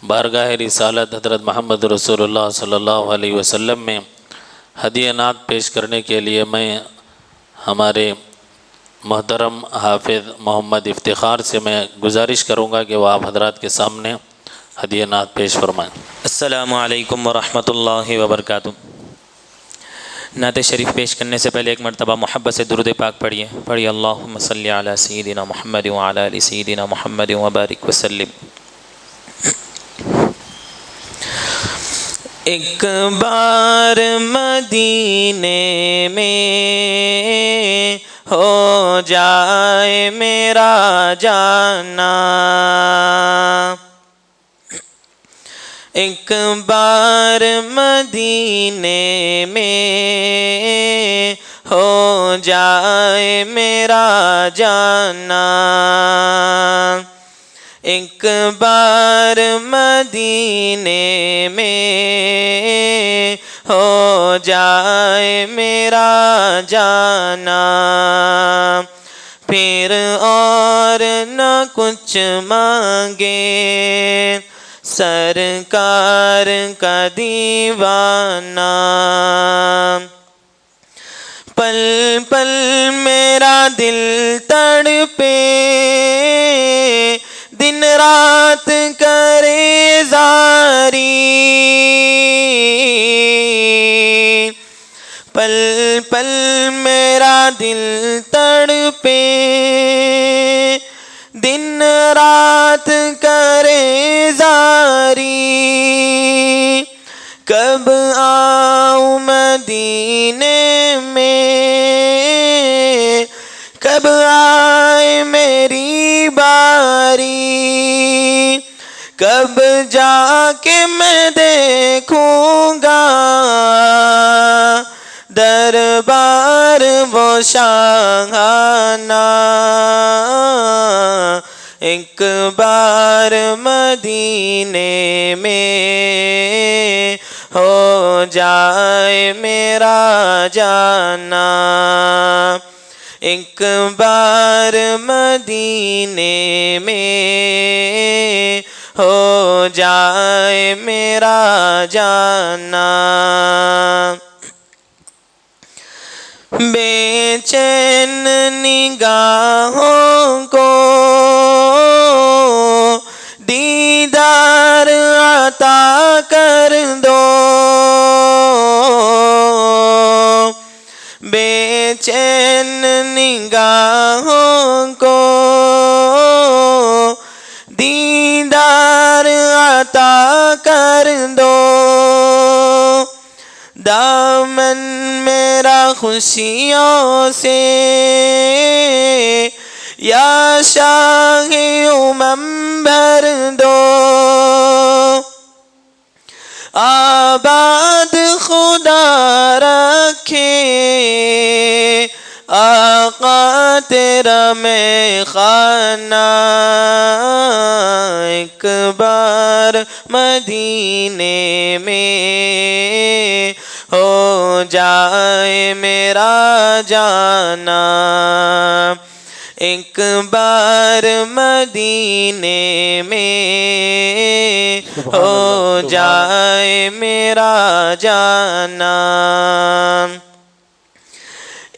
بارگاہ رسالت حضرت محمد رسول اللہ صلی اللہ علیہ وسلم میں ہدیہ نعت پیش کرنے کے لیے میں ہمارے محترم حافظ محمد افتخار سے میں گزارش کروں گا کہ وہ آپ حضرات کے سامنے ہدیہ نعت پیش فرمائیں۔ السلام علیکم ورحمۃ اللہ وبرکاتہ۔ نعت شریف پیش کرنے سے پہلے ایک مرتبہ محبت سے درود پاک پڑھیے اللہم صلی علی سیدنا محمد وعلی آل سیدنا محمد وبارک وسلم۔ ایک بار مدینے میں ہو جائے میرا جانا، ایک بار مدینے میں ہو جائے میرا جانا، ایک بار مدینے میں ہو جائے میرا جانا، پھر اور نہ کچھ مانگے سرکار کا دیوانہ، پل پل میرا دل تڑپے دن رات کرے زاری، پل پل میرا دل تڑپے دن رات کرے زاری، کب آؤں مدینے میں کب آئے میری باری، کب جا کے میں دیکھوں گا دربار وہ شاہانہ، ایک بار مدینے میں ہو جائے میرا جانا، ایک بار مدینے میں ہو جائے میرا جانا، بے چین نگاہوں کو دیدار عطا کر دو، بے چین نگاہوں کو دیدار عطا کر دو، دامن میرا خوشیوں سے یا شاہ امم بھر دو، آباد خدا رکھے آقا تیرا میں خانہ، ایک بار مدینے میں ہو جائے میرا جانا، ایک بار مدینے میں ہو جائے میرا جانا،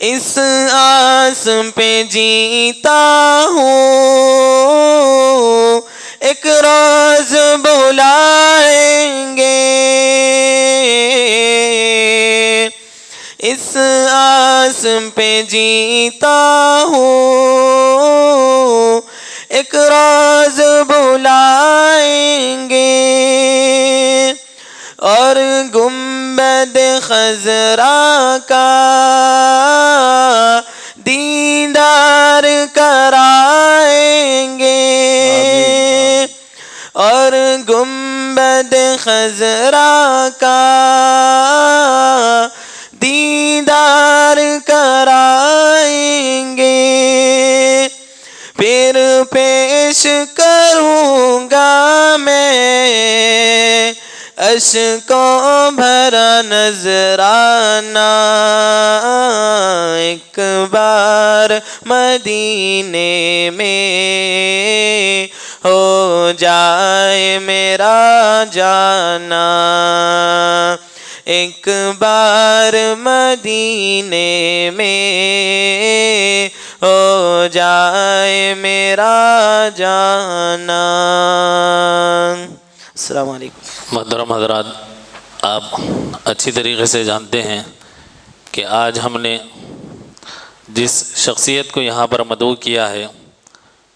اس آس پہ جیتا ہوں ایک روز بلائیں گے، اس آس پہ جیتا ہوں ایک روز بلائیں گے، اور گنبد خضرا کا دیدار کرائیں گے، اور گنبد خضرا کا دیدار کرائیں گے، پھر پیش کروں گا میں اشکوں بھرا نذرانہ، ایک بار مدینے میں ہو جائے میرا جانا، ایک بار مدینے میں ہو جائے میرا جانا۔ السلام علیکم۔ محترم حضرات، آپ اچھی طریقے سے جانتے ہیں کہ آج ہم نے جس شخصیت کو یہاں پر مدعو کیا ہے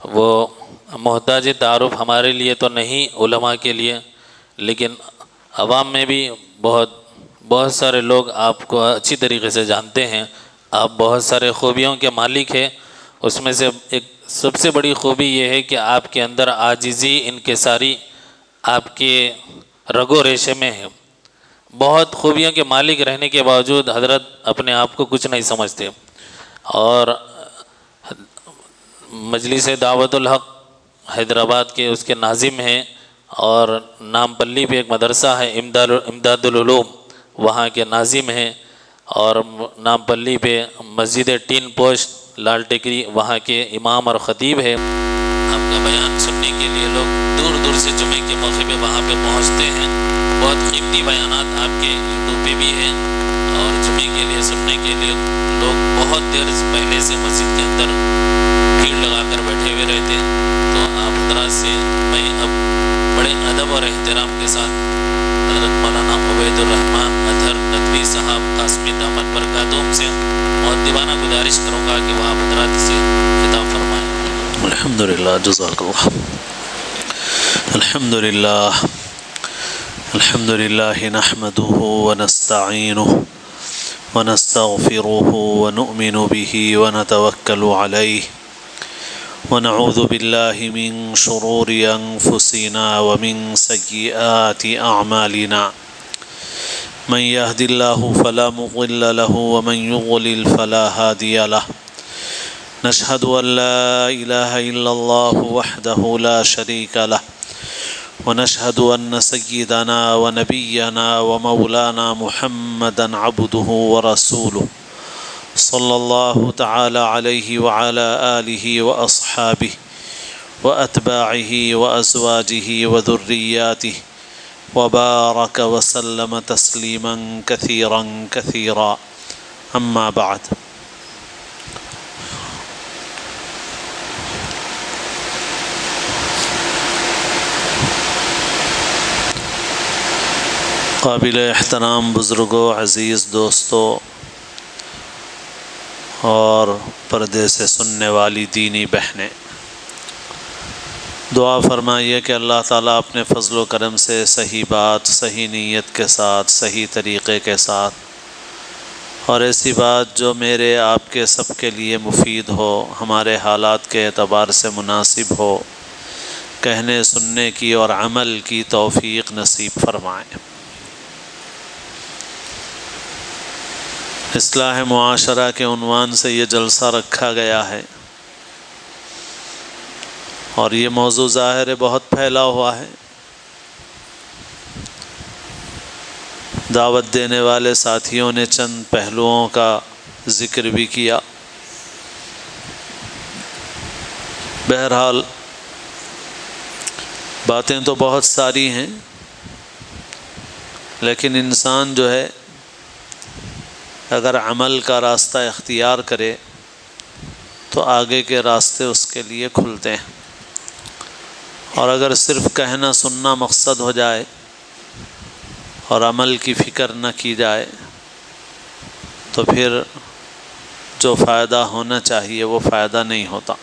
وہ محتاج تعارف ہمارے لیے تو نہیں، علماء کے لیے، لیکن عوام میں بھی بہت سارے لوگ آپ کو اچھی طریقے سے جانتے ہیں۔ آپ بہت سارے خوبیوں کے مالک ہیں، اس میں سے ایک سب سے بڑی خوبی یہ ہے کہ آپ کے اندر عاجزی، انکساری آپ کے رگ و ریشے میں ہے۔ بہت خوبیوں کے مالک رہنے کے باوجود حضرت اپنے آپ کو کچھ نہیں سمجھتے، اور مجلس دعوت الحق حیدرآباد کے اس کے ناظم ہیں، اور نامپلی پہ ایک مدرسہ ہے امداد العلوم، وہاں کے ناظم ہیں، اور نامپلی پہ مسجد ٹین پوسٹ لال ٹکری وہاں کے امام اور خطیب ہے۔ آپ کا بیان سننے کے لیے لوگ دور دور سے جمعے کے موقع پہ وہاں پہ پہنچتے ہیں۔ بہت قیمتی بیانات آپ کے یوٹیوب پہ بھی ہیں، اور جمعے کے لیے سننے کے لیے لوگ بہت دیر پہلے سے مسجد کے اندر بھیڑ لگا کر بیٹھے ہوئے رہتے ہیں۔ تو آپ حضرات سے میں اب بڑے ادب اور احترام کے ساتھ حضرت مولانا عبید الرحمن اطہر ندوی صاحب قاسمی دامت برکاتہم سے مؤدبانہ گزارش کروں گا کہ وہ آپ حضرات سے خطاب فرمائیں۔ الحمدللہ، جزاک اللہ۔ الحمدللہ الحمدللہ نحمده ونستعینه ونستغفره ونؤمن به ونتوکل علیہ ونعوذ باللہ من شرور انفسنا ومن سیئات اعمالنا، من يهد الله فلا مضل له ومن يضلل فلا هادي له، نشهد ان لا اله الا الله وحده لا شريك له، ونشهد ان سيدنا ونبينا ومولانا محمدا عبده ورسوله صلى الله تعالى عليه وعلى آله وأصحابه وأتباعه وأزواجه وذرياته وبارك وسلم تسليما كثيرا كثيرا، أما بعد۔ قابل احترام بزرگوں، عزیز دوستوں، اور پردے سے سننے والی دینی بہنیں، دعا فرمائیے کہ اللہ تعالیٰ اپنے فضل و کرم سے صحیح بات، صحیح نیت کے ساتھ، صحیح طریقے کے ساتھ، اور ایسی بات جو میرے آپ کے سب کے لیے مفید ہو، ہمارے حالات کے اعتبار سے مناسب ہو، کہنے سننے کی اور عمل کی توفیق نصیب فرمائیں۔ اصلاح معاشرہ کے عنوان سے یہ جلسہ رکھا گیا ہے، اور یہ موضوع ظاہر ہے بہت پھیلا ہوا ہے۔ دعوت دینے والے ساتھیوں نے چند پہلوؤں کا ذکر بھی کیا۔ بہرحال باتیں تو بہت ساری ہیں، لیکن انسان جو ہے اگر عمل کا راستہ اختیار کرے تو آگے کے راستے اس کے لیے کھلتے ہیں، اور اگر صرف کہنا سننا مقصد ہو جائے اور عمل کی فکر نہ کی جائے تو پھر جو فائدہ ہونا چاہیے وہ فائدہ نہیں ہوتا۔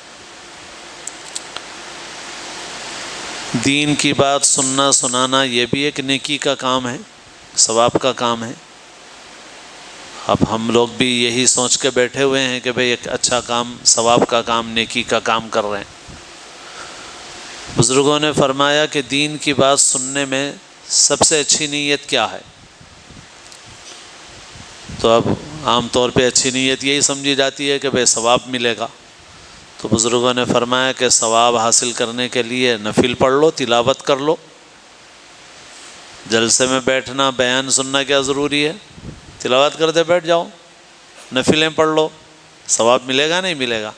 دین کی بات سننا سنانا یہ بھی ایک نیکی کا کام ہے، ثواب کا کام ہے۔ اب ہم لوگ بھی یہی سوچ کے بیٹھے ہوئے ہیں کہ بھئی ایک اچھا کام، ثواب کا کام، نیکی کا کام کر رہے ہیں۔ بزرگوں نے فرمایا کہ دین کی بات سننے میں سب سے اچھی نیت کیا ہے؟ تو اب عام طور پہ اچھی نیت یہی سمجھی جاتی ہے کہ بھئی ثواب ملے گا۔ تو بزرگوں نے فرمایا کہ ثواب حاصل کرنے کے لیے نفل پڑھ لو، تلاوت کر لو۔ جلسے میں بیٹھنا، بیان سننا کیا ضروری ہے؟ تلاوت کرتے بیٹھ جاؤ، نفلیں پڑھ لو، ثواب ملے گا نہیں ملے گا؟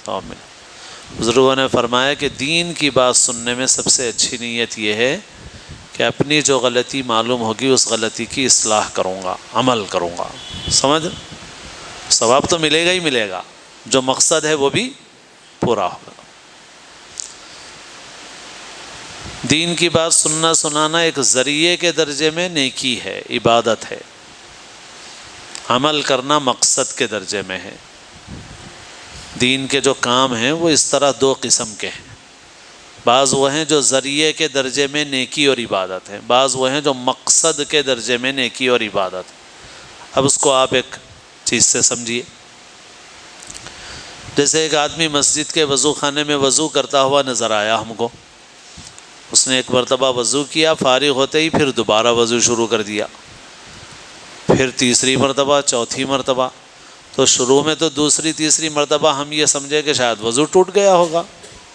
ثواب ملے گا۔ بزرگوں نے فرمایا کہ دین کی بات سننے میں سب سے اچھی نیت یہ ہے کہ اپنی جو غلطی معلوم ہوگی اس غلطی کی اصلاح کروں گا، عمل کروں گا، سمجھ، ثواب تو ملے گا ہی ملے گا، جو مقصد ہے وہ بھی پورا ہوگا۔ دین کی بات سننا سنانا ایک ذریعے کے درجے میں نیکی ہے، عبادت ہے، عمل کرنا مقصد کے درجے میں ہے۔ دین کے جو کام ہیں وہ اس طرح دو قسم کے ہیں، بعض وہ ہیں جو ذریعے کے درجے میں نیکی اور عبادت ہیں، بعض وہ ہیں جو مقصد کے درجے میں نیکی اور عبادت ہے۔ اب اس کو آپ ایک چیز سے سمجھیے، جیسے ایک آدمی مسجد کے وضو خانے میں وضو کرتا ہوا نظر آیا ہم کو، اس نے ایک مرتبہ وضو کیا، فارغ ہوتے ہی پھر دوبارہ وضو شروع کر دیا، پھر تیسری مرتبہ، چوتھی مرتبہ، تو شروع میں تو دوسری تیسری مرتبہ ہم یہ سمجھے کہ شاید وضو ٹوٹ گیا ہوگا،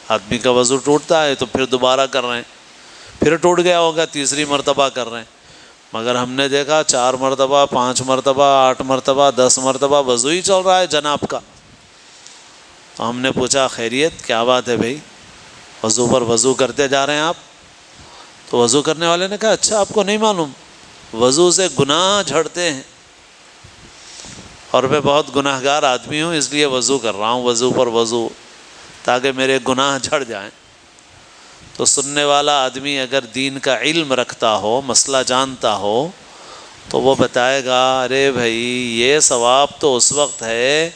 آدمی کا وضو ٹوٹتا ہے تو پھر دوبارہ کر رہے ہیں، پھر ٹوٹ گیا ہوگا، تیسری مرتبہ کر رہے ہیں، مگر ہم نے دیکھا 4 مرتبہ، 5 مرتبہ، 8 مرتبہ، 10 مرتبہ وضو ہی چل رہا ہے جناب کا۔ تو ہم نے پوچھا خیریت کیا بات ہے بھائی، وضو پر وضو کرتے جا رہے ہیں آپ؟ تو وضو کرنے والے نے کہا اچھا آپ کو نہیں معلوم، وضو سے گناہ جھڑتے ہیں، اور میں بہت گناہ گار آدمی ہوں اس لیے وضو کر رہا ہوں، وضو پر وضو، تاکہ میرے گناہ جھڑ جائیں۔ تو سننے والا آدمی اگر دین کا علم رکھتا ہو، مسئلہ جانتا ہو، تو وہ بتائے گا ارے بھائی یہ ثواب تو اس وقت ہے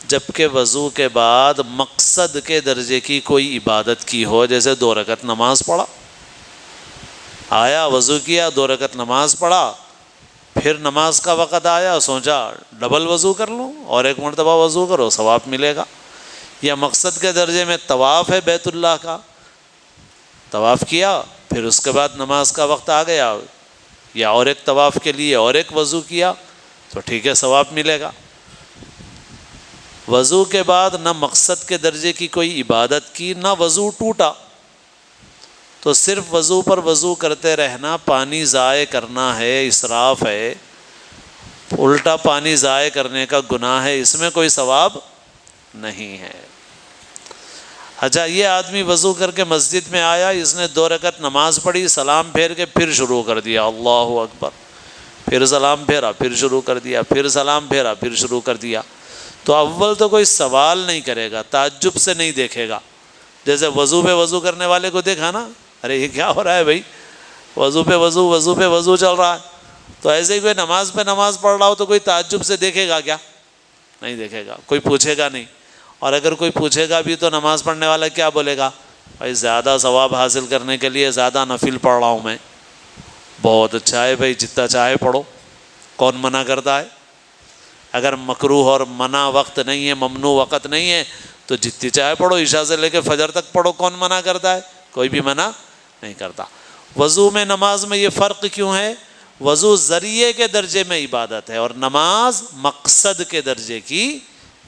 جب کہ وضو کے بعد مقصد کے درجے کی کوئی عبادت کی ہو، جیسے 2 رکعت نماز پڑھا، آیا وضو کیا، 2 رکعت نماز پڑھا، پھر نماز کا وقت آیا، سوچا ڈبل وضو کر لوں اور 1 مرتبہ وضو کرو، ثواب ملے گا۔ یا مقصد کے درجے میں طواف ہے بیت اللہ کا، طواف کیا، پھر اس کے بعد نماز کا وقت آ گیا، یا اور ایک طواف کے لیے اور ایک وضو کیا، تو ٹھیک ہے ثواب ملے گا۔ وضو کے بعد نہ مقصد کے درجے کی کوئی عبادت کی، نہ وضو ٹوٹا، تو صرف وضو پر وضو کرتے رہنا پانی ضائع کرنا ہے، اسراف ہے، الٹا پانی ضائع کرنے کا گناہ ہے، اس میں کوئی ثواب نہیں ہے۔ اچھا یہ آدمی وضو کر کے مسجد میں آیا، اس نے 2 رکعت نماز پڑھی، سلام پھیر کے پھر شروع کر دیا اللہ اکبر، پھر سلام پھیرا، پھر شروع کر دیا، پھر سلام پھیرا، پھر شروع کر دیا، تو اول تو کوئی سوال نہیں کرے گا، تعجب سے نہیں دیکھے گا، جیسے وضو پہ وضو کرنے والے کو دیکھا نا، ارے یہ کیا ہو رہا ہے بھائی، وضو پہ وضو، وضو پہ وضو چل رہا ہے، تو ایسے ہی کوئی نماز پہ نماز پڑھ رہا ہو تو کوئی تعجب سے دیکھے گا کیا؟ نہیں دیکھے گا، کوئی پوچھے گا نہیں، اور اگر کوئی پوچھے گا بھی تو نماز پڑھنے والا کیا بولے گا؟ بھائی زیادہ ثواب حاصل کرنے کے لیے زیادہ نفل پڑھ رہا ہوں میں۔ بہت اچھا ہے بھائی، جتنا چاہے پڑھو، کون منع کرتا ہے؟ اگر مکروہ اور منع وقت نہیں ہے، ممنوع وقت نہیں ہے، تو جتنی چاہے پڑھو، عشاء سے لے کے فجر تک پڑھو، کون منع کرتا ہے؟ کوئی بھی منع نہیں کرتا۔ وضو میں نماز میں یہ فرق کیوں ہے؟ وضو ذریعے کے درجے میں عبادت ہے اور نماز مقصد کے درجے کی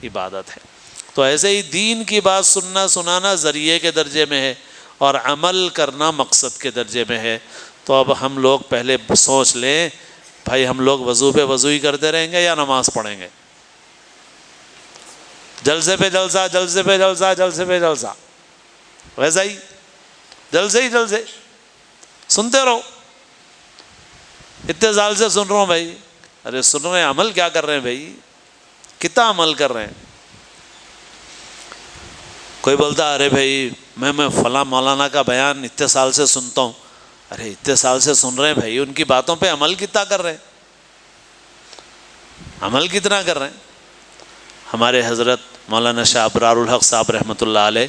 عبادت ہے۔ تو ایسے ہی دین کی بات سننا سنانا ذریعے کے درجے میں ہے اور عمل کرنا مقصد کے درجے میں ہے۔ تو اب ہم لوگ پہلے سوچ لیں بھائی ہم لوگ وضو پہ وضو ہی کرتے رہیں گے یا نماز پڑھیں گے؟ جلسے پہ جلسہ، جلسے پہ جلسہ، جلسے پہ جلسہ، ویسا ہی جلسے ہی جلسے سنتے رہو۔ اتنے سال سے سن رہا ہوں بھائی، ارے سن رہے ہیں، عمل کیا کر رہے ہیں بھائی؟ کتنا عمل کر رہے ہیں؟ کوئی بولتا ارے بھائی میں فلاں مولانا کا بیان اتنے سال سے سنتا ہوں، ارے اتنے سال سے سن رہے ہیں بھائی، ان کی باتوں پہ عمل کتنا کر رہے ہیں؟ عمل کتنا کر رہے ہیں؟ ہمارے حضرت مولانا شاہ ابرار الحق صاحب رحمۃ اللہ علیہ،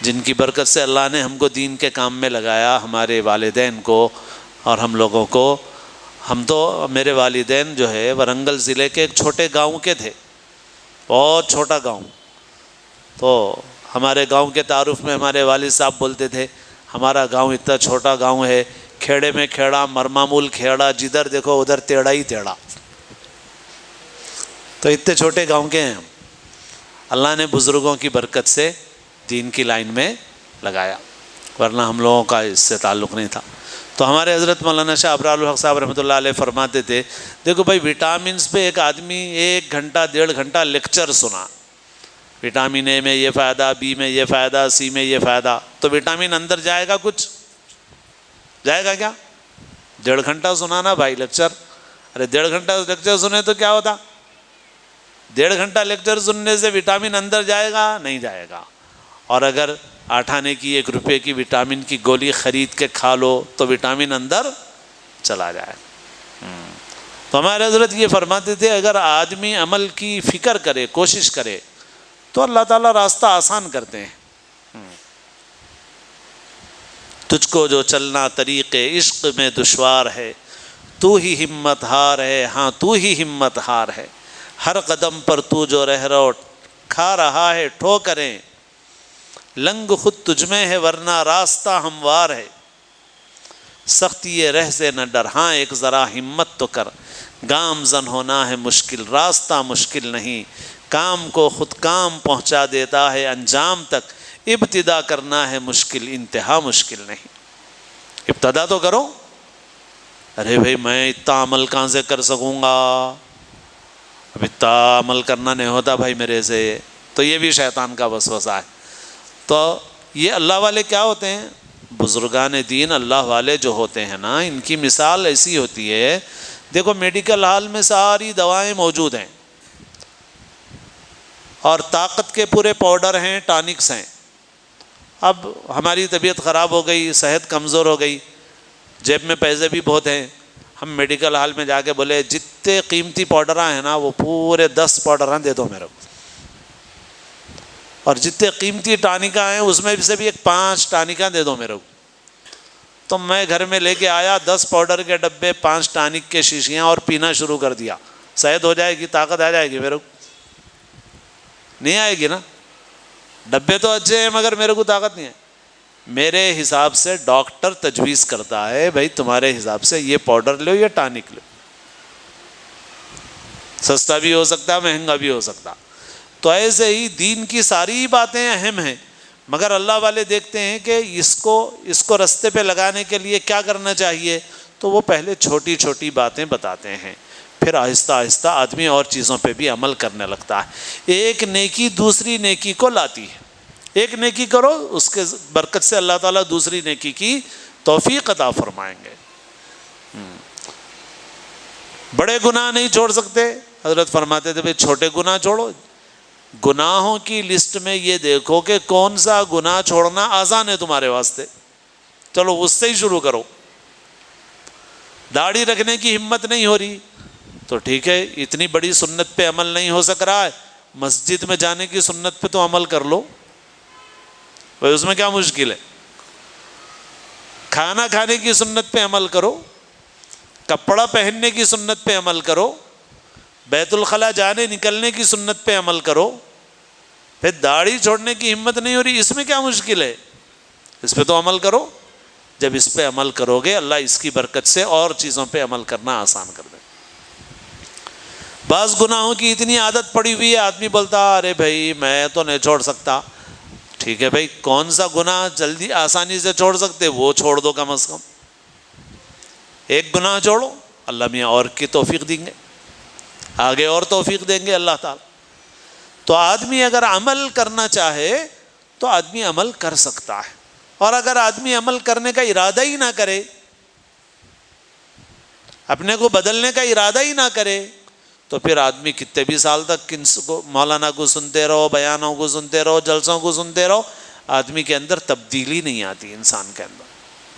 جن کی برکت سے اللہ نے ہم کو دین کے کام میں لگایا، ہمارے والدین کو اور ہم لوگوں کو، ہم تو میرے والدین جو ہے ورنگل ضلع کے ایک چھوٹے گاؤں کے تھے، بہت چھوٹا گاؤں، تو ہمارے گاؤں کے تعارف میں ہمارے والد صاحب بولتے تھے ہمارا گاؤں اتنا چھوٹا گاؤں ہے، کھیڑے میں کھیڑا، مرمامول کھیڑا، جدھر دیکھو ادھر ٹیڑھا ہی ٹیڑھا، تو اتنے چھوٹے گاؤں کے ہیں ہم۔ اللہ نے بزرگوں کی برکت سے دین کی لائن میں لگایا، ورنہ ہم لوگوں کا اس سے تعلق نہیں تھا۔ تو ہمارے حضرت مولانا شاہ ابرار الحق صاحب رحمۃ اللہ علیہ فرماتے تھے دیکھو بھائی وٹامنس پہ ایک آدمی 1 گھنٹہ 1.5 گھنٹہ لیکچر سنا، وٹامن اے میں یہ فائدہ، بی میں یہ فائدہ، سی میں یہ فائدہ، تو وٹامن اندر جائے گا کچھ؟ جائے گا کیا؟ 1.5 گھنٹہ سنانا بھائی لیکچر، ارے 1.5 گھنٹہ لیکچر سنے تو کیا ہوتا؟ 1.5 گھنٹہ لیکچر سننے سے وٹامن اندر جائے گا؟ نہیں جائے گا۔ اور اگر 8 آنے کی 1 روپے کی وٹامن کی گولی خرید کے کھا لو تو وٹامن اندر چلا جائے۔ تو ہمارے حضرت یہ فرماتے تھے اگر آدمی عمل کی فکر کرے، کوشش کرے تو اللہ تعالیٰ راستہ آسان کرتے ہیں۔ تجھ کو جو چلنا طریق عشق میں دشوار ہے، تو ہی ہمت ہار ہے، ہاں تو ہی ہمت ہار ہے، ہر قدم پر تو جو رہ رو کھا رہا ہے ٹھوکریں، لنگ خود تجھ میں ہے ورنہ راستہ ہموار ہے، سختی رہ سے نہ ڈر، ہاں ایک ذرا ہمت تو کر، گام زن ہونا ہے مشکل، راستہ مشکل نہیں، کام کو خود کام پہنچا دیتا ہے انجام تک، ابتدا کرنا ہے مشکل، انتہا مشکل نہیں۔ ابتدا تو کرو۔ ارے بھائی میں اتنا عمل کہاں سے کر سکوں گا، اب اتنا عمل کرنا نہیں ہوتا بھائی میرے سے، تو یہ بھی شیطان کا وسوسہ ہے۔ تو یہ اللہ والے کیا ہوتے ہیں؟ بزرگان دین اللہ والے جو ہوتے ہیں نا، ان کی مثال ایسی ہوتی ہے، دیکھو میڈیکل ہال میں ساری دوائیں موجود ہیں اور طاقت کے پورے پاؤڈر ہیں، ٹانکس ہیں۔ اب ہماری طبیعت خراب ہو گئی، صحت کمزور ہو گئی، جیب میں پیسے بھی بہت ہیں، ہم میڈیکل ہال میں جا کے بولے جتنے قیمتی پاؤڈراں ہیں نا وہ پورے 10 پاؤڈراں دے دو میرے کو، اور جتنے قیمتی ٹانکاں ہیں اس میں سے بھی 5 ٹانکاں دے دو میرے کو۔ تو میں گھر میں لے کے آیا 10 پاؤڈر کے ڈبے، 5 ٹانک کے شیشیاں، اور پینا شروع کر دیا۔ صحت ہو جائے گی، طاقت آ جائے گی میرے کو؟ نہیں آئے گی نا۔ ڈبے تو اچھے ہیں مگر میرے کو طاقت نہیں ہے۔ میرے حساب سے ڈاکٹر تجویز کرتا ہے بھائی تمہارے حساب سے یہ پاؤڈر لو یا ٹانک لو، سستا بھی ہو سکتا ہے، مہنگا بھی ہو سکتا۔ تو ایسے ہی دین کی ساری باتیں اہم ہیں، مگر اللہ والے دیکھتے ہیں کہ اس کو رستے پہ لگانے کے لیے کیا کرنا چاہیے، تو وہ پہلے چھوٹی چھوٹی باتیں بتاتے ہیں، پھر آہستہ آہستہ آدمی اور چیزوں پہ بھی عمل کرنے لگتا ہے۔ ایک نیکی دوسری نیکی کو لاتی ہے، ایک نیکی کرو اس کے برکت سے اللہ تعالیٰ دوسری نیکی کی توفیق عطا فرمائیں گے۔ بڑے گناہ نہیں چھوڑ سکتے، حضرت فرماتے تھے بھائی چھوٹے گناہ چھوڑو۔ گناہوں کی لسٹ میں یہ دیکھو کہ کون سا گناہ چھوڑنا آسان ہے تمہارے واسطے، چلو اس سے ہی شروع کرو۔ داڑھی رکھنے کی ہمت نہیں ہو رہی تو ٹھیک ہے، اتنی بڑی سنت پہ عمل نہیں ہو سک رہا ہے، مسجد میں جانے کی سنت پہ تو عمل کر لو بھائی، اس میں کیا مشکل ہے؟ کھانا کھانے کی سنت پہ عمل کرو، کپڑا پہننے کی سنت پہ عمل کرو، بیت الخلاء جانے نکلنے کی سنت پہ عمل کرو، پھر داڑھی چھوڑنے کی ہمت نہیں ہو رہی، اس میں کیا مشکل ہے؟ اس پہ تو عمل کرو۔ جب اس پہ عمل کرو گے اللہ اس کی برکت سے اور چیزوں پہ عمل کرنا آسان کر دے۔ بعض گناہوں کی اتنی عادت پڑی ہوئی ہے، آدمی بولتا ارے بھائی میں تو نہیں چھوڑ سکتا۔ ٹھیک ہے بھائی، کون سا گناہ جلدی آسانی سے چھوڑ سکتے وہ چھوڑ دو، کم از کم ایک گناہ چھوڑو، اللہ میاں اور کی توفیق دیں گے، آگے اور توفیق دیں گے اللہ تعالیٰ۔ تو آدمی اگر عمل کرنا چاہے تو آدمی عمل کر سکتا ہے، اور اگر آدمی عمل کرنے کا ارادہ ہی نہ کرے، اپنے کو بدلنے کا ارادہ ہی نہ کرے، تو پھر آدمی کتنے بھی سال تک مولانا کو سنتے رہو، بیانوں کو سنتے رہو، جلسوں کو سنتے رہو، آدمی کے اندر تبدیلی نہیں آتی، انسان کے اندر۔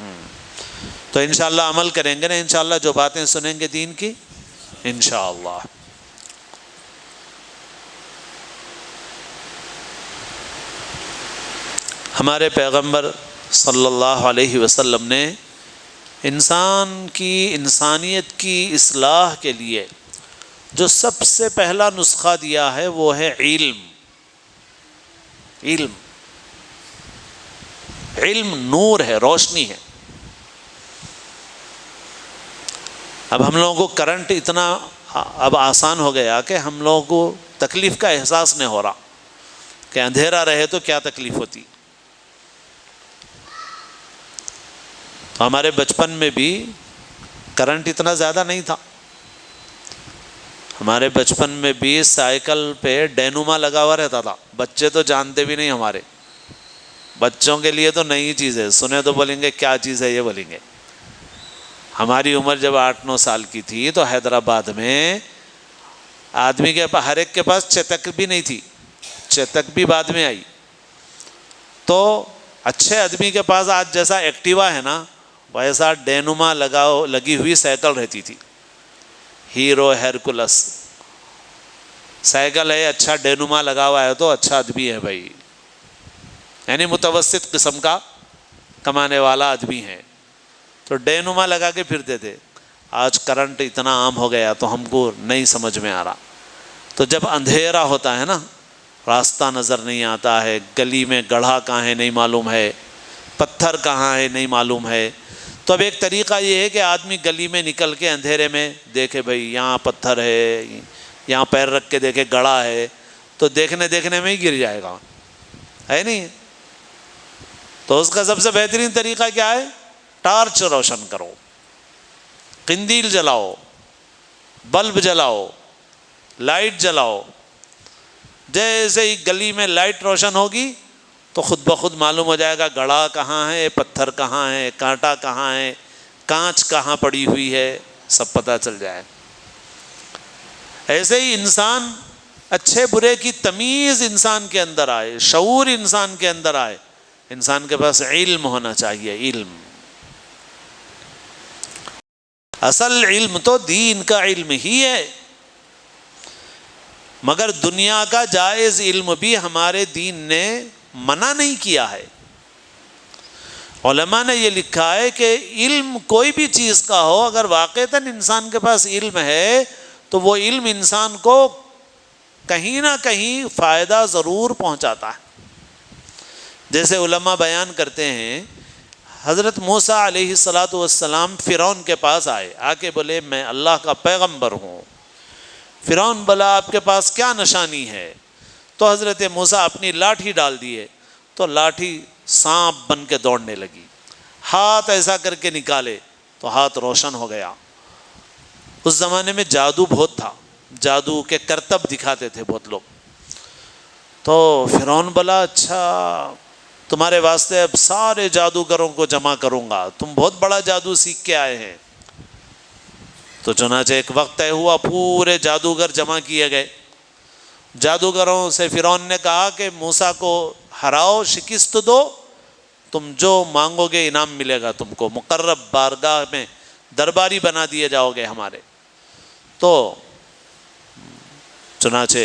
تو انشاءاللہ عمل کریں گے نا، انشاءاللہ جو باتیں سنیں گے دین کی، انشاءاللہ۔ ہمارے پیغمبر صلی اللہ علیہ وسلم نے انسان کی، انسانیت کی اصلاح کے لیے جو سب سے پہلا نسخہ دیا ہے وہ ہے علم۔ علم، علم نور ہے، روشنی ہے۔ اب ہم لوگوں کو کرنٹ اتنا اب آسان ہو گیا کہ ہم لوگوں کو تکلیف کا احساس نہیں ہو رہا کہ اندھیرا رہے تو کیا تکلیف ہوتی۔ تو ہمارے بچپن میں بھی کرنٹ اتنا زیادہ نہیں تھا، ہمارے بچپن میں بھی سائیکل پہ ڈینوما لگا ہوا رہتا تھا، بچے تو جانتے بھی نہیں، ہمارے بچوں کے لیے تو نئی چیز ہے، سنے تو بولیں گے کیا چیز ہے یہ بولیں گے۔ ہماری عمر جب 8-9 سال کی تھی تو حیدرآباد میں آدمی کے پاس، ہر ایک کے پاس چیتک بھی نہیں تھی، چیتک بھی بعد میں آئی، تو اچھے آدمی کے پاس آج جیسا ایکٹیوا ہے نا ویسا ڈینوما لگی ہوئی سائیکل رہتی تھی، ہیرو ہیرکولس سائیکل ہے، اچھا ڈینوما لگا ہوا ہے تو اچھا آدمی ہے بھائی، یعنی متوسط قسم کا کمانے والا آدمی ہے، تو ڈینوما لگا کے پھرتے تھے۔ آج کرنٹ اتنا عام ہو گیا تو ہم کو نہیں سمجھ میں آ رہا، تو جب اندھیرا ہوتا ہے نا، راستہ نظر نہیں آتا ہے، گلی میں گڑھا کہاں ہے نہیں معلوم ہے، پتھر کہاں ہے نہیں معلوم ہے، تو اب ایک طریقہ یہ ہے کہ آدمی گلی میں نکل کے اندھیرے میں دیکھے بھائی یہاں پتھر ہے، یہاں پیر رکھ کے دیکھے گڑھا ہے، تو دیکھنے میں ہی گر جائے گا، ہے نہیں؟ تو اس کا سب سے بہترین طریقہ کیا ہے؟ ٹارچ روشن کرو، قندیل جلاؤ، بلب جلاؤ، لائٹ جلاؤ، جیسے ہی گلی میں لائٹ روشن ہوگی تو خود بخود معلوم ہو جائے گا گڑھا کہاں ہے، پتھر کہاں ہے، کانٹا کہاں ہے، کانچ کہاں پڑی ہوئی ہے، سب پتہ چل جائے۔ ایسے ہی انسان اچھے برے کی تمیز انسان کے اندر آئے، شعور انسان کے اندر آئے، انسان کے پاس علم ہونا چاہیے، علم۔ اصل علم تو دین کا علم ہی ہے، مگر دنیا کا جائز علم بھی ہمارے دین نے منع نہیں کیا ہے۔ علماء نے یہ لکھا ہے کہ علم کوئی بھی چیز کا ہو، اگر واقعتاً انسان کے پاس علم ہے تو وہ علم انسان کو کہیں نہ کہیں فائدہ ضرور پہنچاتا ہے۔ جیسے علماء بیان کرتے ہیں، حضرت موسیٰ علیہ السلام فرعون کے پاس آئے، آ کے بولے میں اللہ کا پیغمبر ہوں۔ فرعون بولا آپ کے پاس کیا نشانی ہے؟ تو حضرت موسیٰ اپنی لاٹھی ڈال دیے تو لاٹھی سانپ بن کے دوڑنے لگی، ہاتھ ایسا کر کے نکالے تو ہاتھ روشن ہو گیا۔ اس زمانے میں جادو بہت تھا، جادو کے کرتب دکھاتے تھے بہت لوگ۔ تو فرعون بولا اچھا تمہارے واسطے اب سارے جادوگروں کو جمع کروں گا، تم بہت بڑا جادو سیکھ کے آئے ہیں۔ تو چنانچہ ایک وقت طے ہوا، پورے جادوگر جمع کیے گئے۔ جادوگروں سے فرعون نے کہا کہ موسیٰ کو ہراؤ، شکست دو، تم جو مانگو گے انعام ملے گا، تم کو مقرب بارگاہ میں درباری بنا دیے جاؤ گے ہمارے۔ تو چنانچہ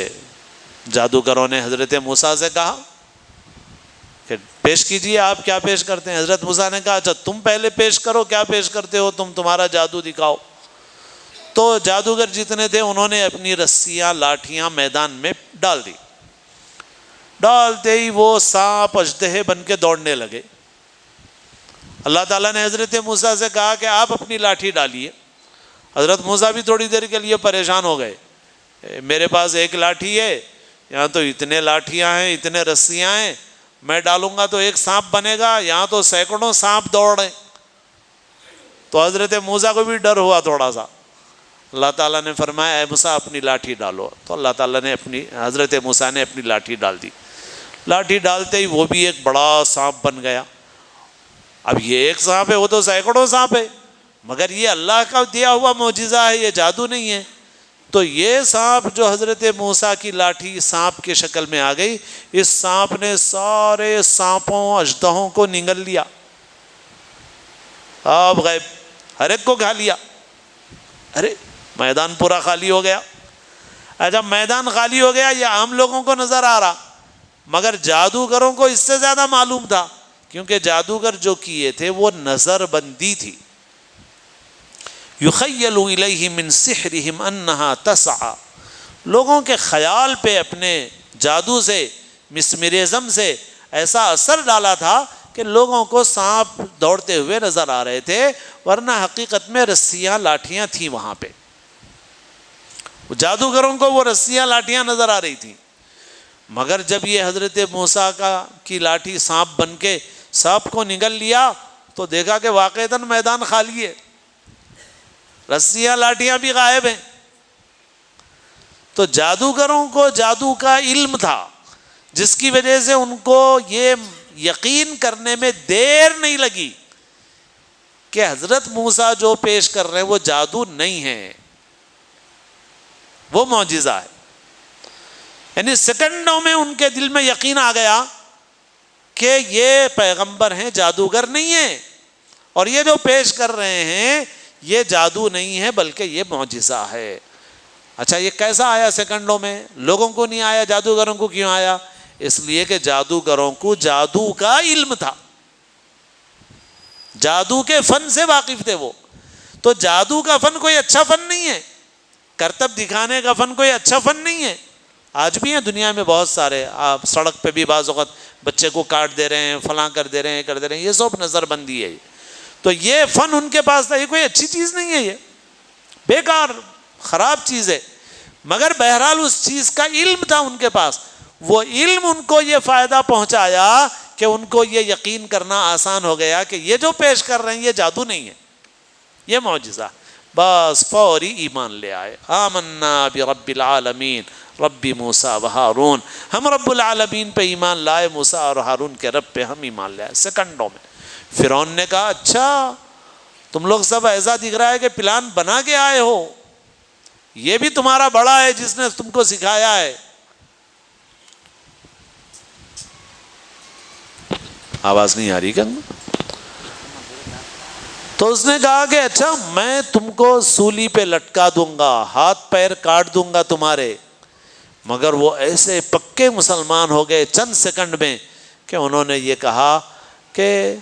جادوگروں نے حضرت موسیٰ سے کہا کہ پیش کیجئے، آپ کیا پیش کرتے ہیں؟ حضرت موسیٰ نے کہا اچھا تم پہلے پیش کرو، کیا پیش کرتے ہو تم، تمہارا جادو دکھاؤ۔ تو جادوگر جتنے تھے انہوں نے اپنی رسیاں لاٹھیاں میدان میں ڈال دی، ڈالتے ہی وہ سانپ اژدہے بن کے دوڑنے لگے۔ اللہ تعالیٰ نے حضرت موسیٰ سے کہا کہ آپ اپنی لاٹھی ڈالیے۔ حضرت موسیٰ بھی تھوڑی دیر کے لیے پریشان ہو گئے، میرے پاس ایک لاٹھی ہے، یہاں تو اتنے لاٹھیاں ہیں، اتنے رسیاں ہیں، میں ڈالوں گا تو ایک سانپ بنے گا، یہاں تو سینکڑوں سانپ دوڑ رہے۔ تو حضرت موسیٰ کو بھی ڈر ہوا تھوڑا سا۔ اللہ تعالیٰ نے فرمایا اے موسیٰ اپنی لاٹھی ڈالو۔ تو اللہ تعالیٰ نے حضرت موسیٰ نے اپنی لاٹھی ڈال دی۔ لاٹھی ڈالتے ہی وہ بھی ایک بڑا سانپ بن گیا۔ اب یہ ایک سانپ ہے، وہ تو سینکڑوں سانپ ہے، مگر یہ اللہ کا دیا ہوا معجزہ ہے، یہ جادو نہیں ہے۔ تو یہ سانپ جو حضرت موسیٰ کی لاٹھی سانپ کی شکل میں آ گئی، اس سانپ نے سارے سانپوں اژدہوں کو نگل لیا، اب غائب، ہر ایک کو کھا لیا۔ ارے میدان پورا خالی ہو گیا۔ جب میدان خالی ہو گیا یہ عام لوگوں کو نظر آ رہا، مگر جادوگروں کو اس سے زیادہ معلوم تھا، کیونکہ جادوگر جو کیے تھے وہ نظر بندی تھی۔ یخیل الیہ من سحرہم انہا تسعی، لوگوں کے خیال پہ اپنے جادو سے، مسمرزم سے ایسا اثر ڈالا تھا کہ لوگوں کو سانپ دوڑتے ہوئے نظر آ رہے تھے، ورنہ حقیقت میں رسیاں لاٹھیاں تھیں وہاں پہ۔ جادوگروں کو وہ رسیاں لاٹھیاں نظر آ رہی تھیں، مگر جب یہ حضرت موسیٰ کی لاٹھی سانپ بن کے سانپ کو نگل لیا تو دیکھا کہ واقعتاً میدان خالی ہے، رسیاں لاٹھیاں بھی غائب ہیں۔ تو جادوگروں کو جادو کا علم تھا، جس کی وجہ سے ان کو یہ یقین کرنے میں دیر نہیں لگی کہ حضرت موسیٰ جو پیش کر رہے ہیں وہ جادو نہیں ہے، وہ معجزہ ہے۔ یعنی سیکنڈوں میں ان کے دل میں یقین آ گیا کہ یہ پیغمبر ہیں، جادوگر نہیں ہیں، اور یہ جو پیش کر رہے ہیں یہ جادو نہیں ہے بلکہ یہ معجزہ ہے۔ اچھا یہ کیسا آیا سیکنڈوں میں؟ لوگوں کو نہیں آیا، جادوگروں کو کیوں آیا؟ اس لیے کہ جادوگروں کو جادو کا علم تھا، جادو کے فن سے واقف تھے وہ۔ تو جادو کا فن کوئی اچھا فن نہیں ہے، کرتب دکھانے کا فن کوئی اچھا فن نہیں ہے۔ آج بھی ہیں دنیا میں بہت سارے، آپ سڑک پہ بھی بعض اوقات بچے کو کاٹ دے رہے ہیں، فلاں کر دے رہے ہیں، کر دے رہے ہیں، یہ سب نظر بندی ہے۔ تو یہ فن ان کے پاس تھا، یہ کوئی اچھی چیز نہیں ہے، یہ بیکار خراب چیز ہے، مگر بہرحال اس چیز کا علم تھا ان کے پاس۔ وہ علم ان کو یہ فائدہ پہنچایا کہ ان کو یہ یقین کرنا آسان ہو گیا کہ یہ جو پیش کر رہے ہیں یہ جادو نہیں ہے، یہ معجزہ۔ بس فوری ایمان لے آئے، آمنا برب العالمین رب موسیٰ و ہارون، ہم رب العالمین پہ ایمان لائے، موسیٰ اور ہارون کے رب پہ ہم ایمان لائے سیکنڈوں میں۔ فرعون نے کہا اچھا تم لوگ سب ایسا دکھ رہا ہے کہ پلان بنا کے آئے ہو، یہ بھی تمہارا بڑا ہے جس نے تم کو سکھایا ہے۔ آواز نہیں آ رہی کیا؟ تو اس نے کہا کہ اچھا میں تم کو سولی پہ لٹکا دوں گا، ہاتھ پیر کاٹ دوں گا تمہارے، مگر وہ ایسے پکے مسلمان ہو گئے چند سیکنڈ میں کہ انہوں نے یہ کہا کہ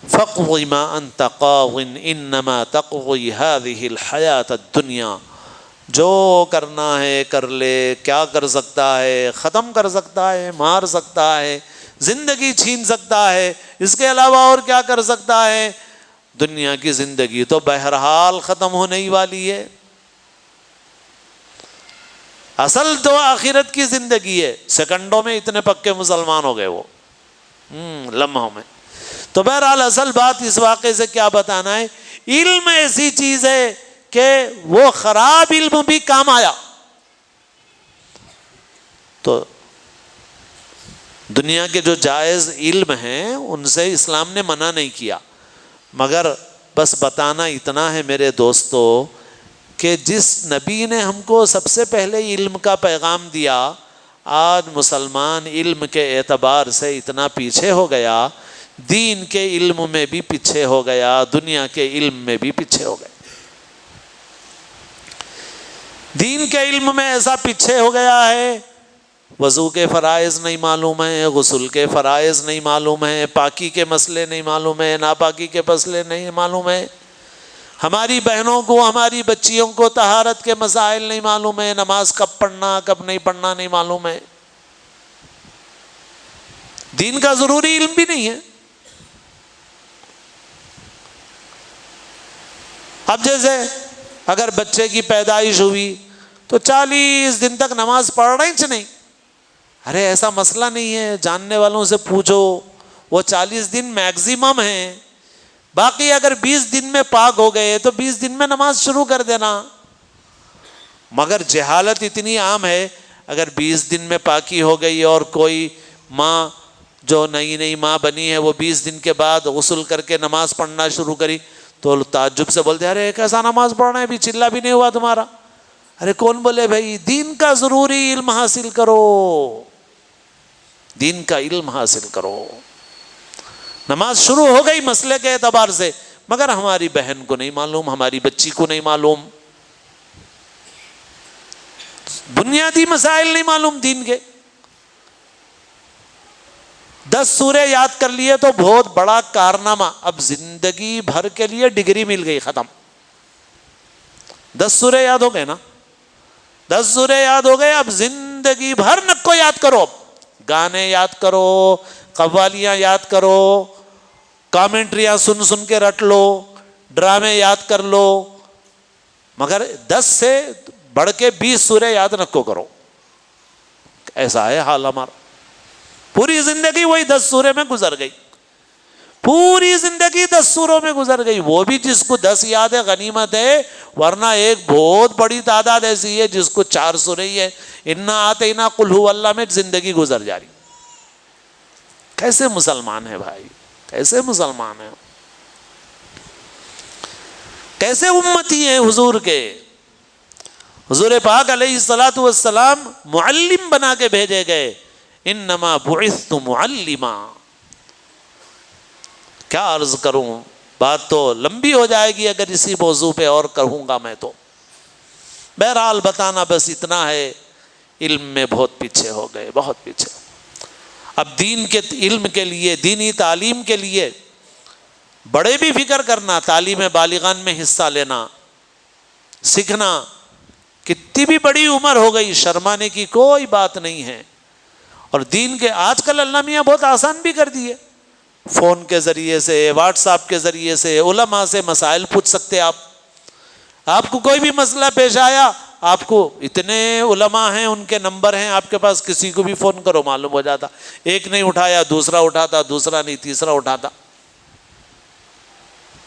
فَاقْضِ مَا أَنْتَ قَاضٍ إِنَّمَا تَقْضِي هَذِهِ الْحَيَاةَ الدُّنْيَا، جو کرنا ہے کر لے، کیا کر سکتا ہے؟ ختم کر سکتا ہے، مار سکتا ہے، زندگی چھین سکتا ہے، اس کے علاوہ اور کیا کر سکتا ہے؟ دنیا کی زندگی تو بہرحال ختم ہونے ہی والی ہے، اصل تو آخرت کی زندگی ہے۔ سیکنڈوں میں اتنے پکے مسلمان ہو گئے وہ، لمحوں میں۔ تو بہرحال اصل بات اس واقعے سے کیا بتانا ہے؟ علم ایسی چیز ہے کہ وہ خراب علم بھی کام آیا۔ تو دنیا کے جو جائز علم ہیں ان سے اسلام نے منع نہیں کیا، مگر بس بتانا اتنا ہے میرے دوستو کہ جس نبی نے ہم کو سب سے پہلے علم کا پیغام دیا، آج مسلمان علم کے اعتبار سے اتنا پیچھے ہو گیا، دین کے علم میں بھی پیچھے ہو گیا، دنیا کے علم میں بھی پیچھے ہو گیا۔ دین کے علم میں ایسا پیچھے ہو گیا ہے، وضو کے فرائض نہیں معلوم ہیں، غسل کے فرائض نہیں معلوم ہیں، پاکی کے مسئلے نہیں معلوم ہیں، ناپاکی کے مسئلے نہیں معلوم ہیں، ہماری بہنوں کو، ہماری بچیوں کو طہارت کے مسائل نہیں معلوم ہیں، نماز کب پڑھنا کب نہیں پڑھنا نہیں معلوم ہے، دین کا ضروری علم بھی نہیں ہے۔ اب جیسے اگر بچے کی پیدائش ہوئی تو 40 دن تک نماز پڑھ رہے ہیں نہیں؟ ارے ایسا مسئلہ نہیں ہے، جاننے والوں سے پوچھو، وہ 40 دن میکزیمم ہیں، باقی اگر 20 دن میں پاک ہو گئے تو 20 دن میں نماز شروع کر دینا۔ مگر جہالت اتنی عام ہے، اگر 20 دن میں پاکی ہو گئی اور کوئی ماں جو نئی ماں بنی ہے وہ 20 دن کے بعد غسل کر کے نماز پڑھنا شروع کری تو تعجب سے بولتے ارے کیسا نماز پڑھنا ہے، ابھی چلا بھی نہیں ہوا تمہارا۔ ارے کون بولے بھائی، دین کا ضروری علم حاصل کرو، دین کا علم حاصل کرو۔ نماز شروع ہو گئی مسئلے کے اعتبار سے، مگر ہماری بہن کو نہیں معلوم، ہماری بچی کو نہیں معلوم، بنیادی مسائل نہیں معلوم دین کے۔ 10 سورے یاد کر لیے تو بہت بڑا کارنامہ، اب زندگی بھر کے لیے ڈگری مل گئی، ختم۔ 10 سورے یاد ہو گئے نا، 10 سورے یاد ہو گئے، اب زندگی بھر نق کو یاد کرو، گانے یاد کرو، قوالیاں یاد کرو، کامنٹریاں سن کے رٹ لو، ڈرامے یاد کر لو، مگر 10 سے بڑھ کے 20 سورے یاد نکو کرو۔ ایسا ہے حال ہمارا، پوری زندگی وہی 10 سورے میں گزر گئی۔ پوری زندگی 10 سوروں میں گزر گئی. وہ بھی جس کو 10 یاد ہے غنیمت ہے، ورنہ ایک بہت بڑی تعداد ایسی ہے جس کو 4 سورے ہی ہے. انا آتینا قل هو اللہ میں زندگی گزر جا رہی. کیسے مسلمان ہے بھائی، کیسے مسلمان ہیں، کیسے امتی ہیں حضور کے. حضور پاک علیہ الصلوۃ والسلام معلم بنا کے بھیجے گئے. انما بعثت معلما. کیا عرض کروں، بات تو لمبی ہو جائے گی اگر اسی موضوع پہ اور کہوں گا میں تو. بہرحال بتانا بس اتنا ہے، علم میں بہت پیچھے ہو گئے، بہت پیچھے. اب دین کے علم کے لیے، دینی تعلیم کے لیے بڑے بھی فکر کرنا، تعلیم بالغان میں حصہ لینا، سیکھنا. کتنی بھی بڑی عمر ہو گئی، شرمانے کی کوئی بات نہیں ہے. اور دین کے آج کل اللہ میاں بہت آسان بھی کر دیے. فون کے ذریعے سے، واٹس ایپ کے ذریعے سے علماء سے مسائل پوچھ سکتے. آپ کو کوئی بھی مسئلہ پیش آیا، آپ کو اتنے علماء ہیں، ان کے نمبر ہیں آپ کے پاس، کسی کو بھی فون کرو معلوم ہو جاتا. ایک نہیں اٹھایا دوسرا اٹھاتا، دوسرا نہیں تیسرا اٹھاتا.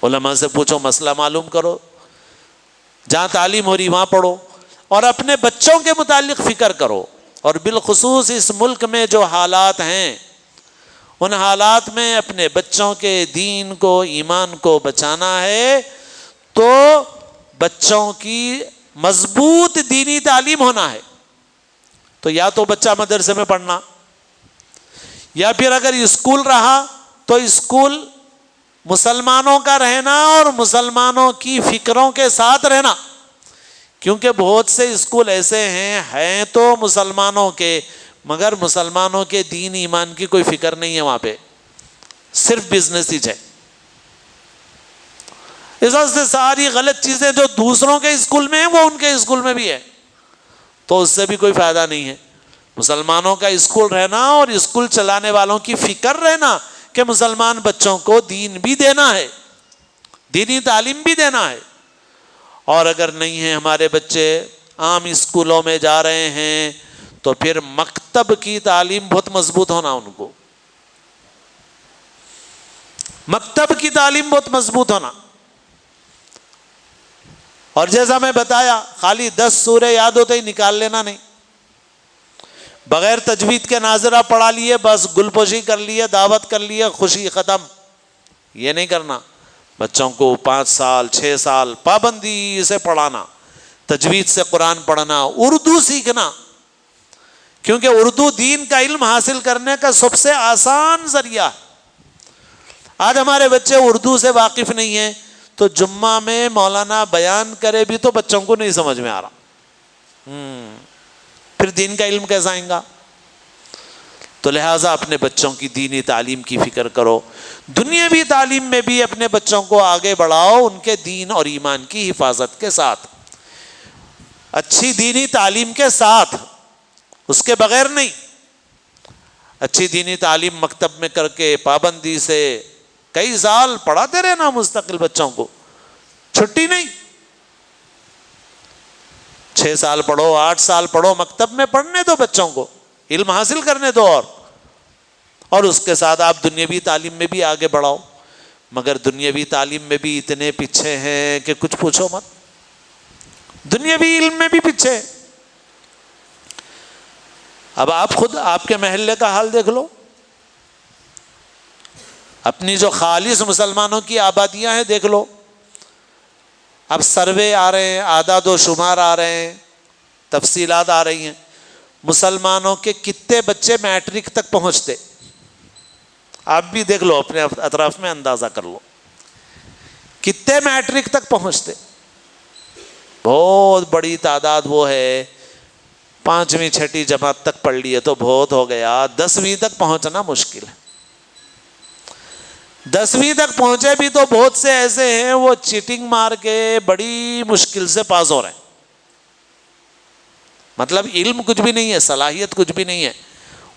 علماء سے پوچھو، مسئلہ معلوم کرو، جہاں تعلیم ہو رہی وہاں پڑھو. اور اپنے بچوں کے متعلق فکر کرو. اور بالخصوص اس ملک میں جو حالات ہیں، ان حالات میں اپنے بچوں کے دین کو، ایمان کو بچانا ہے تو بچوں کی مضبوط دینی تعلیم ہونا ہے. تو یا تو بچہ مدرسے میں پڑھنا، یا پھر اگر اسکول رہا تو اسکول مسلمانوں کا رہنا اور مسلمانوں کی فکروں کے ساتھ رہنا. کیونکہ بہت سے اسکول ایسے ہیں تو مسلمانوں کے، مگر مسلمانوں کے دین ایمان کی کوئی فکر نہیں ہے وہاں پہ، صرف بزنس ہی ہے. اس وجہ سے ساری غلط چیزیں جو دوسروں کے اسکول میں ہیں وہ ان کے اسکول میں بھی ہے، تو اس سے بھی کوئی فائدہ نہیں ہے. مسلمانوں کا اسکول رہنا اور اسکول چلانے والوں کی فکر رہنا کہ مسلمان بچوں کو دین بھی دینا ہے، دینی تعلیم بھی دینا ہے. اور اگر نہیں ہیں ہمارے بچے عام اسکولوں میں جا رہے ہیں تو پھر مکتب کی تعلیم بہت مضبوط ہونا، ان کو مکتب کی تعلیم بہت مضبوط ہونا. اور جیسا میں بتایا، خالی 10 سورے یاد ہوتے ہی نکال لینا نہیں، بغیر تجوید کے ناظرہ پڑھا لیے بس گل پوشی کر لیے، دعوت کر لیے، خوشی ختم. یہ نہیں کرنا. بچوں کو 5 سال 6 سال پابندی سے پڑھانا، تجوید سے قرآن پڑھنا، اردو سیکھنا. کیونکہ اردو دین کا علم حاصل کرنے کا سب سے آسان ذریعہ ہے. آج ہمارے بچے اردو سے واقف نہیں ہیں تو جمعہ میں مولانا بیان کرے بھی تو بچوں کو نہیں سمجھ میں آ رہا. پھر دین کا علم کیسا آئے گا؟ تو لہٰذا اپنے بچوں کی دینی تعلیم کی فکر کرو. دنیاوی تعلیم میں بھی اپنے بچوں کو آگے بڑھاؤ، ان کے دین اور ایمان کی حفاظت کے ساتھ، اچھی دینی تعلیم کے ساتھ، اس کے بغیر نہیں. اچھی دینی تعلیم مکتب میں کر کے پابندی سے کئی سال پڑھاتے رہنا مستقل بچوں کو، چھٹی نہیں. 6 سال پڑھو، 8 سال پڑھو، مکتب میں پڑھنے دو بچوں کو، علم حاصل کرنے دو. اور اس کے ساتھ آپ دنیاوی تعلیم میں بھی آگے بڑھاؤ. مگر دنیاوی تعلیم میں بھی اتنے پیچھے ہیں کہ کچھ پوچھو مت. دنیاوی علم میں بھی پیچھے. اب آپ خود آپ کے محلے کا حال دیکھ لو. اپنی جو خالص مسلمانوں کی آبادیاں ہیں دیکھ لو. اب سروے آ رہے ہیں، اعداد و شمار آ رہے ہیں، تفصیلات آ رہی ہیں. مسلمانوں کے کتنے بچے میٹرک تک پہنچتے؟ آپ بھی دیکھ لو، اپنے اطراف میں اندازہ کر لو کتنے میٹرک تک پہنچتے. بہت بڑی تعداد وہ ہے 5ویں 6ٹھی جماعت تک پڑھ لیے تو بہت ہو گیا. 10ویں تک پہنچنا مشکل ہے. 10ویں تک پہنچے بھی تو بہت سے ایسے ہیں وہ چیٹنگ مار کے بڑی مشکل سے پاس ہو رہے ہیں. مطلب علم کچھ بھی نہیں ہے، صلاحیت کچھ بھی نہیں ہے،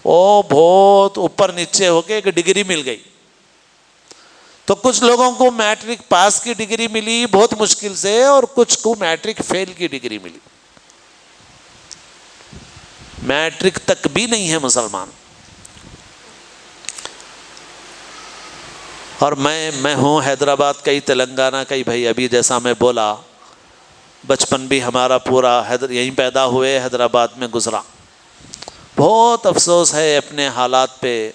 وہ بہت اوپر نیچے ہو کے ایک ڈگری مل گئی. تو کچھ لوگوں کو میٹرک پاس کی ڈگری ملی بہت مشکل سے، اور کچھ کو میٹرک فیل کی ڈگری ملی. میٹرک تک بھی نہیں ہے مسلمان. اور میں ہوں حیدرآباد کا ہی، تلنگانہ کا ہی بھائی. ابھی جیسا میں بولا بچپن بھی ہمارا پورا یہیں پیدا ہوئے، حیدرآباد میں گزرا. بہت افسوس ہے اپنے حالات پہ.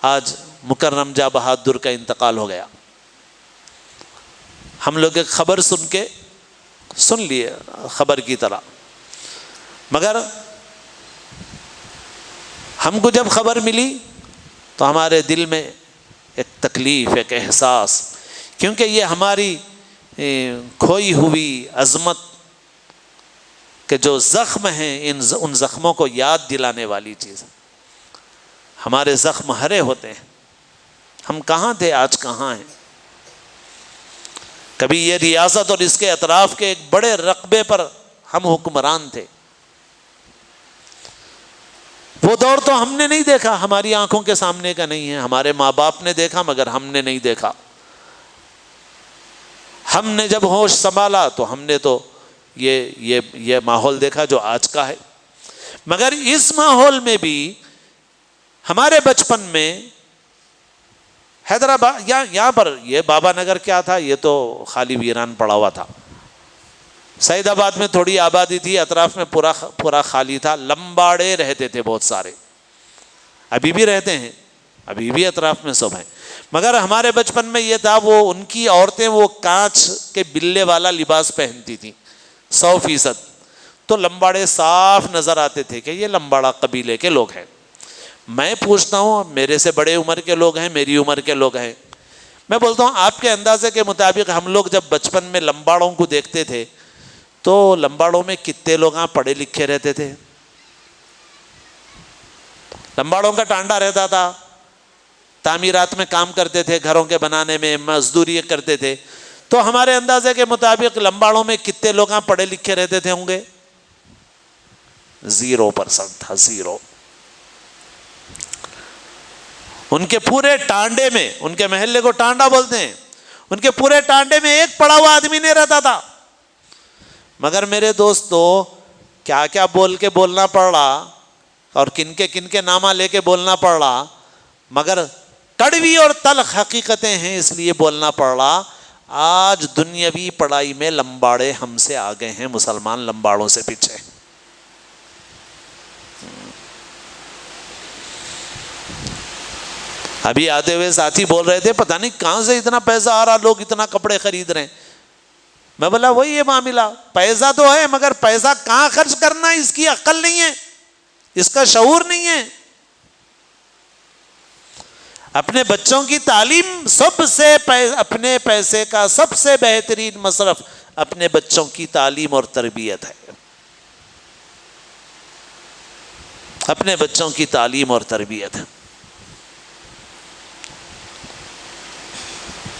آج مکرم جاں بہادر کا انتقال ہو گیا. ہم لوگ ایک خبر سن لیے خبر کی طرح، مگر ہم کو جب خبر ملی تو ہمارے دل میں ایک تکلیف، ایک احساس، کیونکہ یہ ہماری کھوئی ہوئی عظمت کے جو زخم ہیں، ان زخموں کو یاد دلانے والی چیز. ہمارے زخم ہرے ہوتے ہیں. ہم کہاں تھے، آج کہاں ہیں. کبھی یہ ریاست اور اس کے اطراف کے ایک بڑے رقبے پر ہم حکمران تھے. وہ دور تو ہم نے نہیں دیکھا، ہماری آنکھوں کے سامنے کا نہیں ہے. ہمارے ماں باپ نے دیکھا مگر ہم نے نہیں دیکھا. ہم نے جب ہوش سنبھالا تو ہم نے تو یہ ماحول دیکھا جو آج کا ہے. مگر اس ماحول میں بھی ہمارے بچپن میں حیدرآباد یہاں پر یہ بابا نگر کیا تھا، یہ تو خالی ویران پڑا ہوا تھا. سعید آباد میں تھوڑی آبادی تھی، اطراف میں پورا خالی تھا. لمباڑے رہتے تھے بہت سارے، ابھی بھی رہتے ہیں، ابھی بھی اطراف میں سب ہیں. مگر ہمارے بچپن میں یہ تھا، وہ ان کی عورتیں وہ کانچ کے بلے والا لباس پہنتی تھیں 100%. تو لمباڑے صاف نظر آتے تھے کہ یہ لمباڑا قبیلے کے لوگ ہیں. میں پوچھتا ہوں، میرے سے بڑے عمر کے لوگ ہیں، میری عمر کے لوگ ہیں. میں بولتا ہوں آپ کے اندازے کے مطابق ہم لوگ جب بچپن میں لمباڑوں کو دیکھتے تھے تو لمباڑوں میں کتنے لوگ پڑھے لکھے رہتے تھے؟ لمباڑوں کا ٹانڈا رہتا تھا، تعمیرات میں کام کرتے تھے، گھروں کے بنانے میں مزدوری کرتے تھے. تو ہمارے اندازے کے مطابق لمباڑوں میں کتنے لوگ پڑھے لکھے رہتے تھے ہوں گے؟ 0% تھا، 0. ان کے پورے ٹانڈے میں، ان کے محلے کو ٹانڈا بولتے ہیں، ان کے پورے ٹانڈے میں ایک پڑھا ہوا آدمی نہیں رہتا تھا. مگر میرے دوستو، کیا کیا بول کے بولنا پڑ رہا اور کن کے نامہ لے کے بولنا پڑ رہا، مگر کڑوی اور تلخ حقیقتیں ہیں اس لیے بولنا پڑ رہا. آج دنیاوی پڑھائی میں لمباڑے ہم سے آگے ہیں، مسلمان لمباڑوں سے پیچھے. ابھی آتے ہوئے ساتھی بول رہے تھے پتہ نہیں کہاں سے اتنا پیسہ آ رہا، لوگ اتنا کپڑے خرید رہے ہیں. میں بولا وہی یہ معاملہ، پیسہ تو ہے مگر پیسہ کہاں خرچ کرنا اس کی عقل نہیں ہے، اس کا شعور نہیں ہے. اپنے بچوں کی تعلیم اپنے پیسے کا سب سے بہترین مصرف اپنے بچوں کی تعلیم اور تربیت ہے. اپنے بچوں کی تعلیم اور تربیت ہے.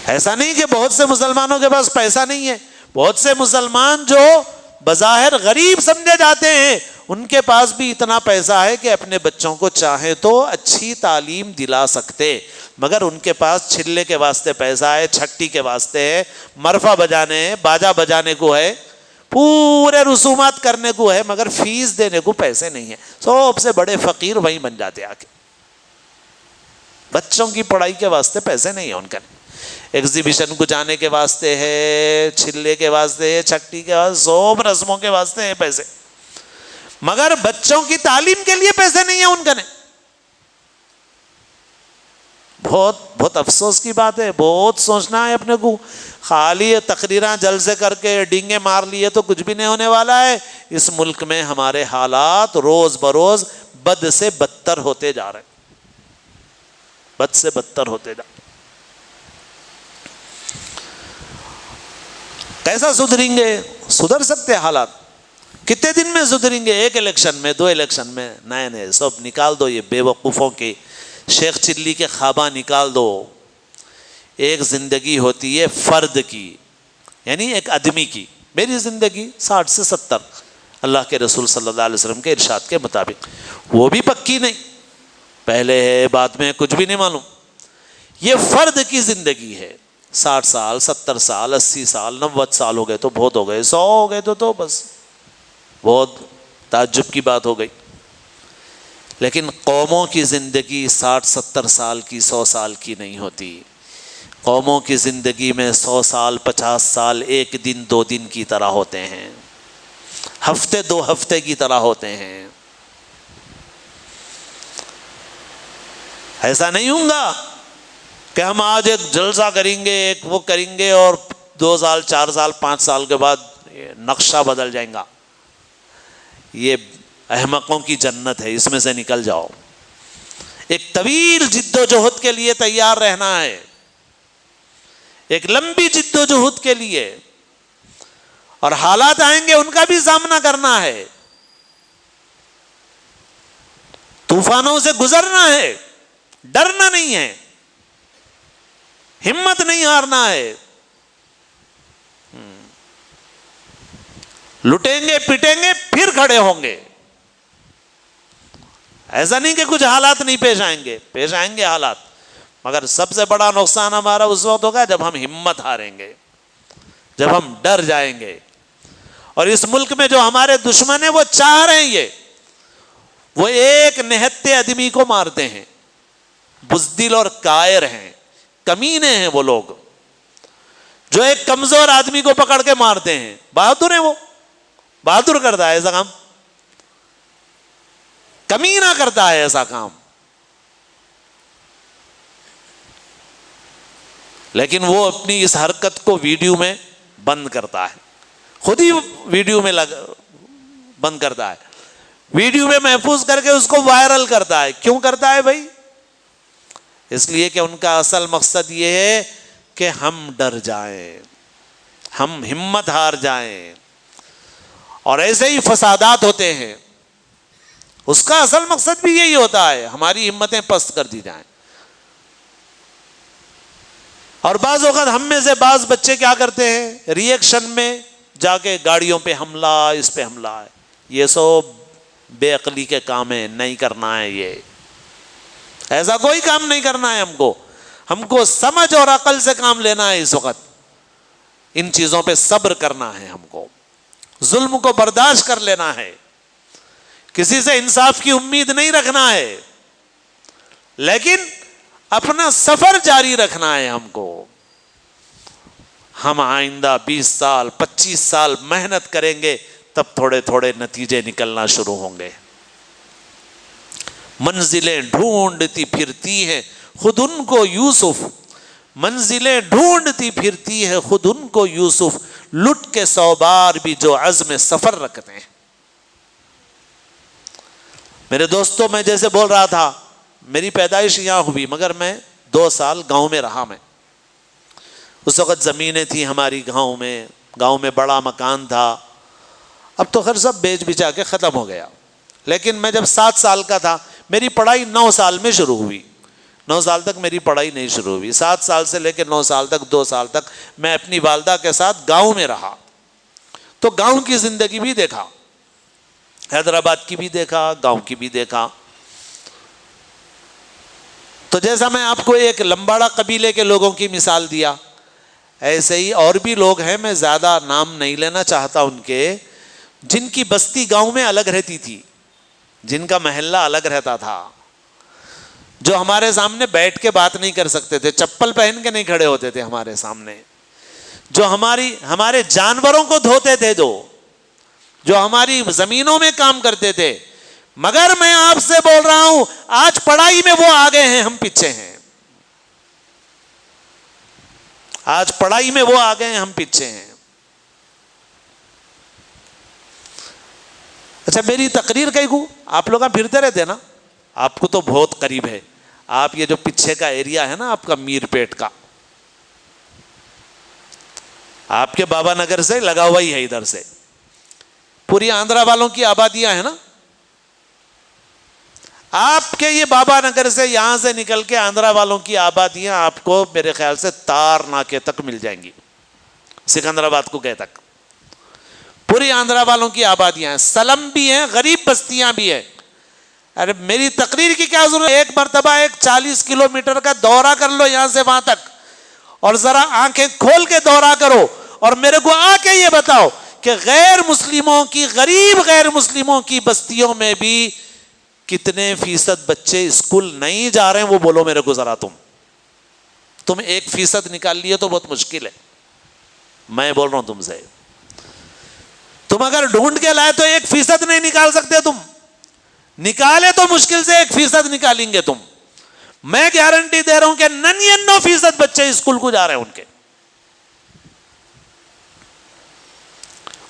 ایسا نہیں کہ بہت سے مسلمانوں کے پاس پیسہ نہیں ہے. بہت سے مسلمان جو بظاہر غریب سمجھے جاتے ہیں ان کے پاس بھی اتنا پیسہ ہے کہ اپنے بچوں کو چاہے تو اچھی تعلیم دلا سکتے، مگر ان کے پاس چھلے کے واسطے پیسہ ہے، چھٹی کے واسطے ہے، مرفا بجانے ہے، باجا بجانے کو ہے، پورے رسومات کرنے کو ہے، مگر فیس دینے کو پیسے نہیں ہے. سب سے بڑے فقیر وہیں بن جاتے آ کے. بچوں کی پڑھائی کے واسطے پیسے نہیں ہیں ان کا. ایگزیبیشن کو جانے کے واسطے ہے، چھلے کے واسطے ہے، چھٹی کے واسطے، سب رسموں کے واسطے ہے پیسے، مگر بچوں کی تعلیم کے لیے پیسے نہیں ہیں ان کا. بہت بہت افسوس کی بات ہے. بہت سوچنا ہے اپنے کو. خالی تقریراں جلسے کر کے ڈینگے مار لیے تو کچھ بھی نہیں ہونے والا ہے. اس ملک میں ہمارے حالات روز بروز بد سے بدتر ہوتے جا رہے ہیں، بد سے بدتر ہوتے جا رہے ہیں. کیسا سدھریں گے؟ سدھر سکتے حالات کتنے دن میں سدھریں گے؟ 1 الیکشن میں، 2 الیکشن میں؟ نئے سب نکال دو. یہ بے وقوفوں کے شیخ چلی کے خوابہ نکال دو. ایک زندگی ہوتی ہے فرد کی، یعنی ایک آدمی کی. میری زندگی 60 سے 70 اللہ کے رسول صلی اللہ علیہ وسلم کے ارشاد کے مطابق، وہ بھی پکی نہیں، پہلے ہے بعد میں کچھ بھی نہیں معلوم. یہ فرد کی زندگی ہے. 60 سال، 70 سال، 80 سال، 90 سال ہو گئے تو بہت ہو گئے، 100 ہو گئے تو بس بہت تعجب کی بات ہو گئی. لیکن قوموں کی زندگی 60-70 سال کی، 100 سال کی نہیں ہوتی. قوموں کی زندگی میں 100 سال 50 سال 1 دن 2 دن کی طرح ہوتے ہیں، ہفتے 2 ہفتے کی طرح ہوتے ہیں۔ ایسا نہیں ہوگا کہ ہم آج ایک جلسہ کریں گے، ایک وہ کریں گے، اور 2 سال 4 سال 5 سال کے بعد نقشہ بدل جائیں گا۔ یہ احمقوں کی جنت ہے، اس میں سے نکل جاؤ۔ ایک طویل جد و جہد کے لیے تیار رہنا ہے، ایک لمبی جد و جہد کے لیے، اور حالات آئیں گے ان کا بھی سامنا کرنا ہے، طوفانوں سے گزرنا ہے، ڈرنا نہیں ہے، ہمت نہیں ہارنا ہے۔ لٹیں گے پٹیں گے پھر کھڑے ہوں گے۔ ایسا نہیں کہ کچھ حالات نہیں پیش آئیں گے، پیش آئیں گے حالات، مگر سب سے بڑا نقصان ہمارا اس وقت ہوگا جب ہم ہمت ہاریں گے، جب ہم ڈر جائیں گے۔ اور اس ملک میں جو ہمارے دشمن ہیں وہ چاہ رہے ہیں، وہ ایک نہتے آدمی کو مارتے ہیں، بزدل اور کائر ہیں، کمینے ہیں وہ لوگ، جو ایک کمزور آدمی کو پکڑ کے مارتے ہیں۔ بہادر ہیں، وہ بہادر کرتا ہے ایسا کام، کمینہ کرتا ہے ایسا کام، لیکن وہ اپنی اس حرکت کو ویڈیو میں بند کرتا ہے، خود ہی ویڈیو میں بند کرتا ہے، ویڈیو میں محفوظ کر کے اس کو وائرل کرتا ہے۔ کیوں کرتا ہے بھائی؟ اس لیے کہ ان کا اصل مقصد یہ ہے کہ ہم ڈر جائیں، ہم ہمت ہار جائیں، اور ایسے ہی فسادات ہوتے ہیں، اس کا اصل مقصد بھی یہی ہوتا ہے، ہماری ہمتیں پست کر دی جائیں۔ اور بعض اوقات ہم میں سے بعض بچے کیا کرتے ہیں، ری ایکشن میں جا کے گاڑیوں پہ حملہ، اس پہ حملہ ہے، یہ سب بے عقلی کے کام ہے، نہیں کرنا ہے، یہ ایسا کوئی کام نہیں کرنا ہے۔ ہم کو سمجھ اور عقل سے کام لینا ہے، اس وقت ان چیزوں پہ صبر کرنا ہے، ہم کو ظلم کو برداشت کر لینا ہے، کسی سے انصاف کی امید نہیں رکھنا ہے، لیکن اپنا سفر جاری رکھنا ہے ہم کو۔ ہم آئندہ 20 سال 25 سال محنت کریں گے، تب تھوڑے تھوڑے نتیجے نکلنا شروع ہوں گے۔ منزلیں ڈھونڈتی پھرتی ہیں خود ان کو یوسف، منزلیں ڈھونڈتی پھرتی ہے خود ان کو یوسف، لٹ کے 100 بار بھی جو عزم سفر رکھتے ہیں۔ میرے دوستوں، میں جیسے بول رہا تھا، میری پیدائش یہاں ہوئی، مگر میں 2 سال گاؤں میں رہا۔ میں اس وقت زمینیں تھیں ہماری گاؤں میں بڑا مکان تھا، اب تو خیر سب بیچ بچا کے ختم ہو گیا، لیکن میں جب 7 سال کا تھا، میری پڑھائی 9 سال میں شروع ہوئی۔ 9 سال تک میری پڑھائی نہیں شروع ہوئی، 7 سال سے لے کے 9 سال تک 2 سال تک میں اپنی والدہ کے ساتھ گاؤں میں رہا، تو گاؤں کی زندگی بھی دیکھا، حیدرآباد کی بھی دیکھا، گاؤں کی بھی دیکھا۔ تو جیسا میں آپ کو ایک لمباڑا قبیلے کے لوگوں کی مثال دیا، ایسے ہی اور بھی لوگ ہیں، میں زیادہ نام نہیں لینا چاہتا ان کے، جن کی بستی گاؤں میں الگ رہتی تھی، جن کا محلہ الگ رہتا تھا، جو ہمارے سامنے بیٹھ کے بات نہیں کر سکتے تھے، چپل پہن کے نہیں کھڑے ہوتے تھے ہمارے سامنے، جو ہمارے جانوروں کو دھوتے تھے، جو ہماری زمینوں میں کام کرتے تھے، مگر میں آپ سے بول رہا ہوں آج پڑھائی میں وہ آگے ہیں، ہم پیچھے ہیں۔ آج پڑھائی میں وہ آگے ہیں، ہم پیچھے ہیں۔ اچھا، میری تقریر کہیں کو آپ لوگ پھرتے رہتے ہیں نا، آپ کو تو بہت قریب ہے، آپ یہ جو پیچھے کا ایریا ہے نا آپ کا میر پیٹ کا، آپ کے بابا نگر سے لگا ہوا ہی ہے، ادھر سے پوری آندھرا والوں کی آبادیاں ہیں نا، آپ کے یہ بابا نگر سے یہاں سے نکل کے آندھرا والوں کی آبادیاں آپ کو میرے خیال سے تار ناکے تک مل جائیں گی، سکندرآباد کو کہ تک پوری آندھرا والوں کی آبادیاں ہیں، سلم بھی ہیں، غریب بستیاں بھی ہیں۔ ارے میری تقریر کی کیا ضرورت ہے، ایک مرتبہ ایک 40 کلومیٹر کا دورہ کر لو یہاں سے وہاں تک، اور ذرا آنکھیں کھول کے دورہ کرو، اور میرے کو آ کے یہ بتاؤ کہ غیر مسلموں کی، غریب غیر مسلموں کی بستیوں میں بھی کتنے فیصد بچے اسکول نہیں جا رہے ہیں، وہ بولو میرے کو ذرا تم، تم 1% نکال لیے تو بہت مشکل ہے. میں بول رہا ہوں تم سے, تم اگر ڈھونڈ کے لائے تو 1% نہیں نکال سکتے تم, نکالے تو مشکل سے 1% نکالیں گے تم. میں گارنٹی دے رہا ہوں کہ 99% بچے اسکول کو جا رہے ہیں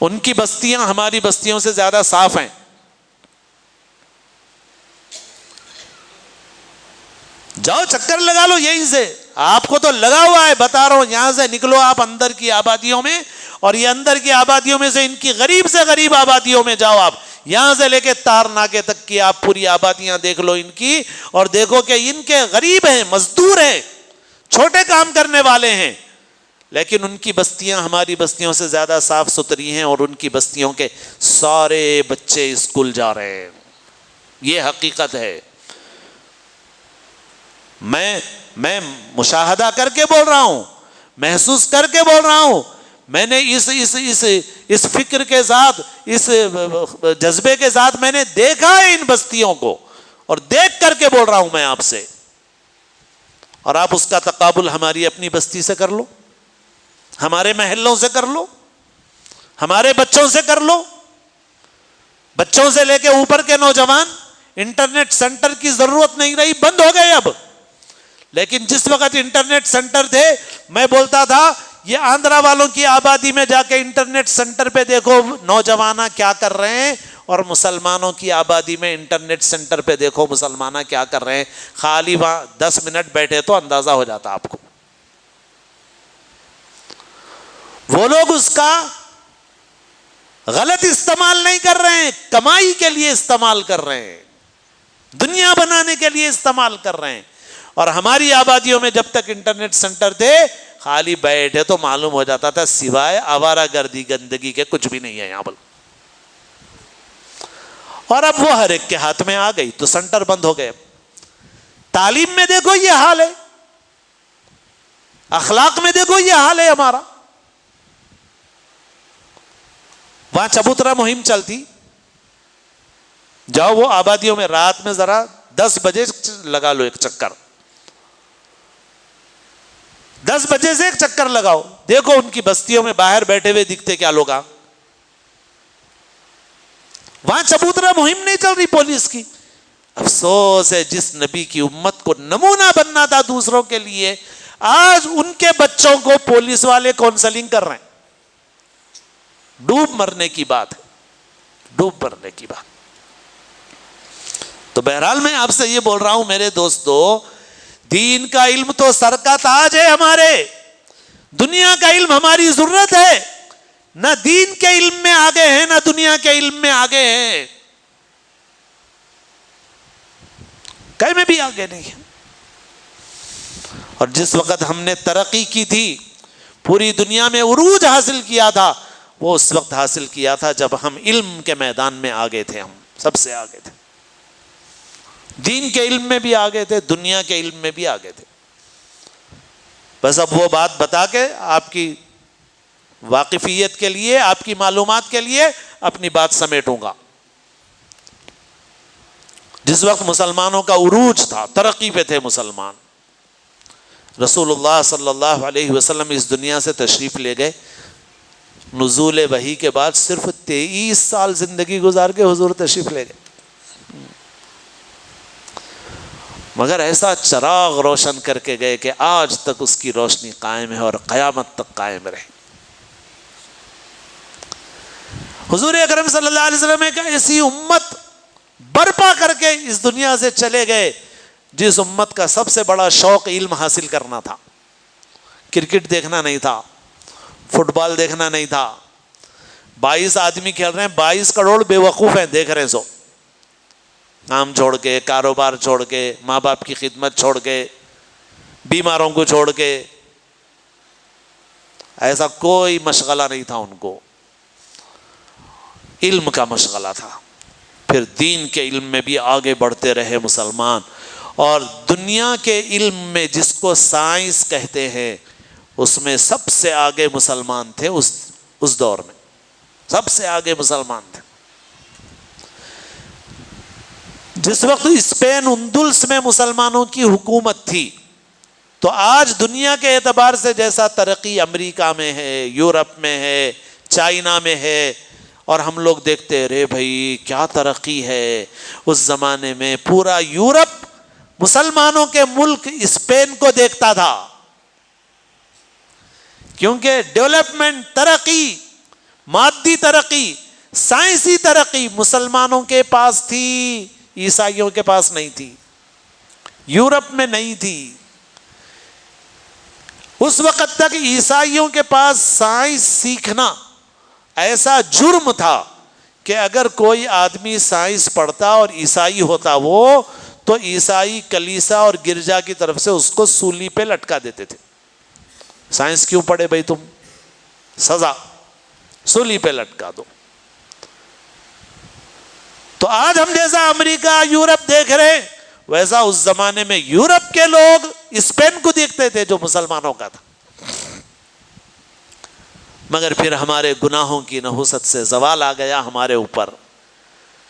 ان کی بستیاں ہماری بستیوں سے زیادہ صاف ہیں. جاؤ چکر لگا لو یہیں سے, آپ کو تو لگا ہوا ہے, بتا رہا ہوں یہاں سے نکلو آپ اندر کی آبادیوں میں, اور یہ اندر کی آبادیوں میں سے ان کی غریب سے غریب آبادیوں میں جاؤ آپ, یہاں سے لے کے تار ناکے تک کی آپ پوری آبادیاں دیکھ لو ان کی, اور دیکھو کہ ان کے غریب ہیں, مزدور ہیں, چھوٹے کام کرنے والے ہیں, لیکن ان کی بستیاں ہماری بستیوں سے زیادہ صاف ستھری ہیں, اور ان کی بستیوں کے سارے بچے اسکول جا رہے ہیں. یہ حقیقت ہے. میں مشاہدہ کر کے بول رہا ہوں, محسوس کر کے بول رہا ہوں. میں نے اس فکر کے ساتھ, اس جذبے کے ساتھ میں نے دیکھا ہے ان بستیوں کو, اور دیکھ کر کے بول رہا ہوں میں آپ سے. اور آپ اس کا تقابل ہماری اپنی بستی سے کر لو, ہمارے محلوں سے کر لو, ہمارے بچوں سے کر لو. بچوں سے لے کے اوپر کے نوجوان, انٹرنیٹ سینٹر کی ضرورت نہیں رہی, بند ہو گئے اب. لیکن جس وقت انٹرنیٹ سینٹر تھے, میں بولتا تھا یہ آندھرا والوں کی آبادی میں جا کے انٹرنیٹ سینٹر پہ دیکھو نوجوانہ کیا کر رہے ہیں, اور مسلمانوں کی آبادی میں انٹرنیٹ سینٹر پہ دیکھو مسلمانہ کیا کر رہے ہیں. خالی وہاں 10 منٹ بیٹھے تو اندازہ ہو جاتا آپ کو. وہ لوگ اس کا غلط استعمال نہیں کر رہے ہیں, کمائی کے لیے استعمال کر رہے ہیں, دنیا بنانے کے لیے استعمال کر رہے ہیں. اور ہماری آبادیوں میں جب تک انٹرنیٹ سینٹر تھے, خالی بیٹھے تو معلوم ہو جاتا تھا سوائے آوارہ گردی گندگی کے کچھ بھی نہیں ہے یہاں پر. اور اب وہ ہر ایک کے ہاتھ میں آ گئی تو سینٹر بند ہو گئے. تعلیم میں دیکھو یہ حال ہے, اخلاق میں دیکھو یہ حال ہے ہمارا. وہاں چبوترا مہم چلتی, جاؤ وہ آبادیوں میں رات میں ذرا 10 بجے لگا لو ایک چکر, 10 بجے سے ایک چکر لگاؤ, دیکھو ان کی بستیوں میں باہر بیٹھے ہوئے دکھتے کیا لوگ. وہاں چبوترا مہم نہیں چل رہی پولیس کی. افسوس ہے, جس نبی کی امت کو نمونہ بننا تھا دوسروں کے لیے, آج ان کے بچوں کو پولیس والے کونسلنگ کر رہے ہیں. ڈوب مرنے کی بات ہے, ڈوب مرنے کی بات. تو بہرحال میں آپ سے یہ بول رہا ہوں میرے دوستو, دین کا علم تو سر کا تاج ہے ہمارے, دنیا کا علم ہماری ضرورت ہے. نہ دین کے علم میں آگے ہیں نہ دنیا کے علم میں آگے ہیں, کہیں میں بھی آگے نہیں ہے. اور جس وقت ہم نے ترقی کی تھی, پوری دنیا میں عروج حاصل کیا تھا, وہ اس وقت حاصل کیا تھا جب ہم علم کے میدان میں آگے تھے, ہم سب سے آگے تھے. دین کے علم میں بھی آگے تھے, دنیا کے علم میں بھی آگے تھے. بس اب وہ بات بتا کے آپ کی واقفیت کے لیے, آپ کی معلومات کے لیے اپنی بات سمیٹوں گا. جس وقت مسلمانوں کا عروج تھا, ترقی پہ تھے مسلمان, رسول اللہ صلی اللہ علیہ وسلم اس دنیا سے تشریف لے گئے. نزول وحی کے بعد صرف 23 سال زندگی گزار کے حضور تشریف لے گئے, مگر ایسا چراغ روشن کر کے گئے کہ آج تک اس کی روشنی قائم ہے اور قیامت تک قائم رہے. حضور اکرم صلی اللہ علیہ وسلم ایک ایسی امت برپا کر کے اس دنیا سے چلے گئے جس امت کا سب سے بڑا شوق علم حاصل کرنا تھا. کرکٹ دیکھنا نہیں تھا, فٹ بال دیکھنا نہیں تھا. 22 آدمی کھیل رہے ہیں, 22 کروڑ بے وقوف ہیں دیکھ رہے ہیں. سو کام چھوڑ کے, کاروبار چھوڑ کے, ماں باپ کی خدمت چھوڑ کے, بیماروں کو چھوڑ کے, ایسا کوئی مشغلہ نہیں تھا ان کو, علم کا مشغلہ تھا. پھر دین کے علم میں بھی آگے بڑھتے رہے مسلمان, اور دنیا کے علم میں جس کو سائنس کہتے ہیں اس میں سب سے آگے مسلمان تھے. اس دور میں سب سے آگے مسلمان تھے. جس وقت اسپین اندلس میں مسلمانوں کی حکومت تھی تو آج دنیا کے اعتبار سے جیسا ترقی امریکہ میں ہے، یورپ میں ہے، چائنا میں ہے، اور ہم لوگ دیکھتے رہے بھائی کیا ترقی ہے، اس زمانے میں پورا یورپ مسلمانوں کے ملک اسپین کو دیکھتا تھا، کیونکہ ڈیولپمنٹ، ترقی، مادی ترقی، سائنسی ترقی مسلمانوں کے پاس تھی، عیسائیوں کے پاس نہیں تھی، یورپ میں نہیں تھی۔ اس وقت تک عیسائیوں کے پاس سائنس سیکھنا ایسا جرم تھا کہ اگر کوئی آدمی سائنس پڑھتا اور عیسائی ہوتا وہ، تو عیسائی کلیسا اور گرجا کی طرف سے اس کو سولی پہ لٹکا دیتے تھے۔ سائنس کیوں پڑھے بھائی تم، سزا، سولی پہ لٹکا دو۔ تو آج ہم جیسا امریکہ، یورپ دیکھ رہے، ویسا اس زمانے میں یورپ کے لوگ اسپین کو دیکھتے تھے جو مسلمانوں کا تھا۔ مگر پھر ہمارے گناہوں کی نحوست سے زوال آ گیا ہمارے اوپر،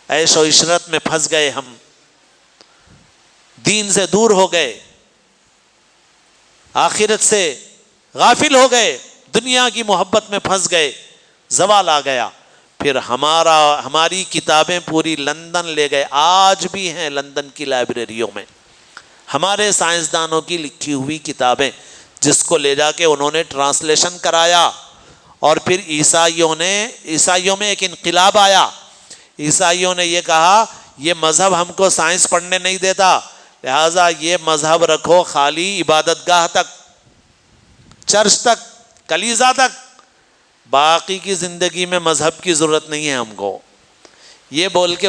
عیش و عشرت میں پھنس گئے، ہم دین سے دور ہو گئے، آخرت سے غافل ہو گئے، دنیا کی محبت میں پھنس گئے، زوال آ گیا۔ پھر ہماری کتابیں پوری لندن لے گئے، آج بھی ہیں لندن کی لائبریریوں میں ہمارے سائنسدانوں کی لکھی ہوئی کتابیں، جس کو لے جا کے انہوں نے ٹرانسلیشن کرایا، اور پھر عیسائیوں میں ایک انقلاب آیا۔ عیسائیوں نے یہ کہا یہ مذہب ہم کو سائنس پڑھنے نہیں دیتا، لہٰذا یہ مذہب رکھو خالی عبادت گاہ تک، چرچ تک، کلیسا تک، باقی کی زندگی میں مذہب کی ضرورت نہیں ہے ہم کو۔ یہ بول کے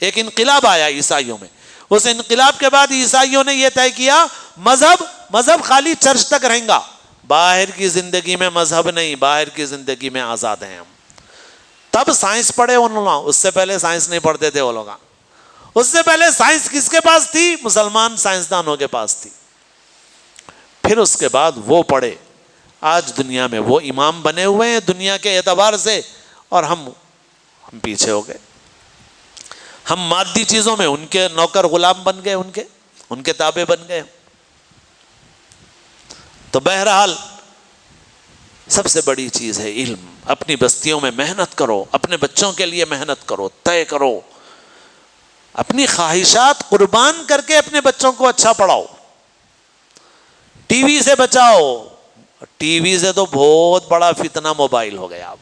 ایک انقلاب آیا عیسائیوں میں۔ اس انقلاب کے بعد عیسائیوں نے یہ طے کیا مذہب خالی چرچ تک رہیں گا، باہر کی زندگی میں مذہب نہیں، باہر کی زندگی میں آزاد ہیں ہم۔ تب سائنس پڑھے انہوں نے، اس سے پہلے سائنس نہیں پڑھتے تھے وہ لوگ۔ اس سے پہلے سائنس کس کے پاس تھی؟ مسلمان سائنسدانوں کے پاس تھی۔ پھر اس کے بعد وہ پڑھے، آج دنیا میں وہ امام بنے ہوئے ہیں دنیا کے اعتبار سے، اور ہم پیچھے ہو گئے۔ ہم مادی چیزوں میں ان کے نوکر غلام بن گئے، ان کے تابع بن گئے۔ تو بہرحال سب سے بڑی چیز ہے علم۔ اپنی بستیوں میں محنت کرو، اپنے بچوں کے لیے محنت کرو، طے کرو، اپنی خواہشات قربان کر کے اپنے بچوں کو اچھا پڑھاؤ۔ ٹی وی سے بچاؤ، ٹی وی سے تو بہت بڑا فتنہ موبائل ہو گیا، اب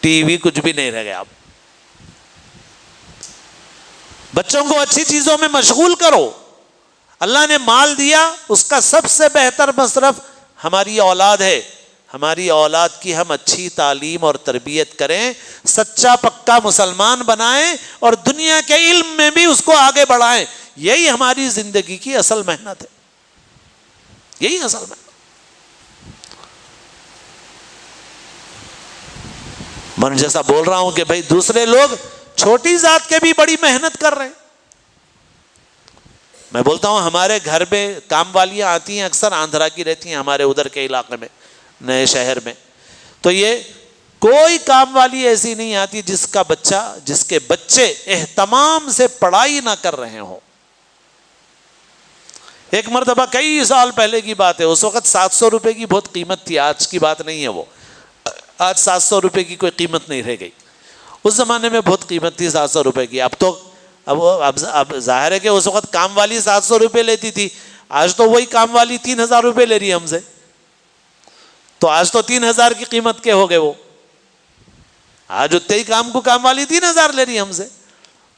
ٹی وی کچھ بھی نہیں رہ گیا۔ اب بچوں کو اچھی چیزوں میں مشغول کرو۔ اللہ نے مال دیا، اس کا سب سے بہتر مصرف ہماری اولاد ہے۔ ہماری اولاد کی ہم اچھی تعلیم اور تربیت کریں، سچا پکا مسلمان بنائیں، اور دنیا کے علم میں بھی اس کو آگے بڑھائیں۔ یہی ہماری زندگی کی اصل محنت ہے، یہی اصل محنت۔ میں جیسا بول رہا ہوں کہ بھائی دوسرے لوگ چھوٹی ذات کے بھی بڑی محنت کر رہے ہیں۔ میں بولتا ہوں ہمارے گھر میں کام والیاں آتی ہیں، اکثر آندھرا کی رہتی ہیں ہمارے ادھر کے علاقے میں، نئے شہر میں، تو یہ کوئی کام والی ایسی نہیں آتی جس کے بچے اہتمام سے پڑھائی نہ کر رہے ہوں۔ ایک مرتبہ کئی سال پہلے کی بات ہے، اس وقت 700 روپے کی بہت قیمت تھی، آج کی بات نہیں ہے وہ، آج 700 روپے کی کوئی قیمت نہیں رہ گئی، اس زمانے میں بہت قیمت تھی 700 روپے کی۔ اب تو اب ظاہر ہے کہ اس وقت کام والی 700 روپے لیتی تھی، آج تو وہی کام والی 3000 روپے لے رہی ہے ہم سے، تو آج تو 3000 کی قیمت کے ہو گئے وہ، آج اتنے ہی کام کو کام والی 3000 لے رہی ہے ہم سے،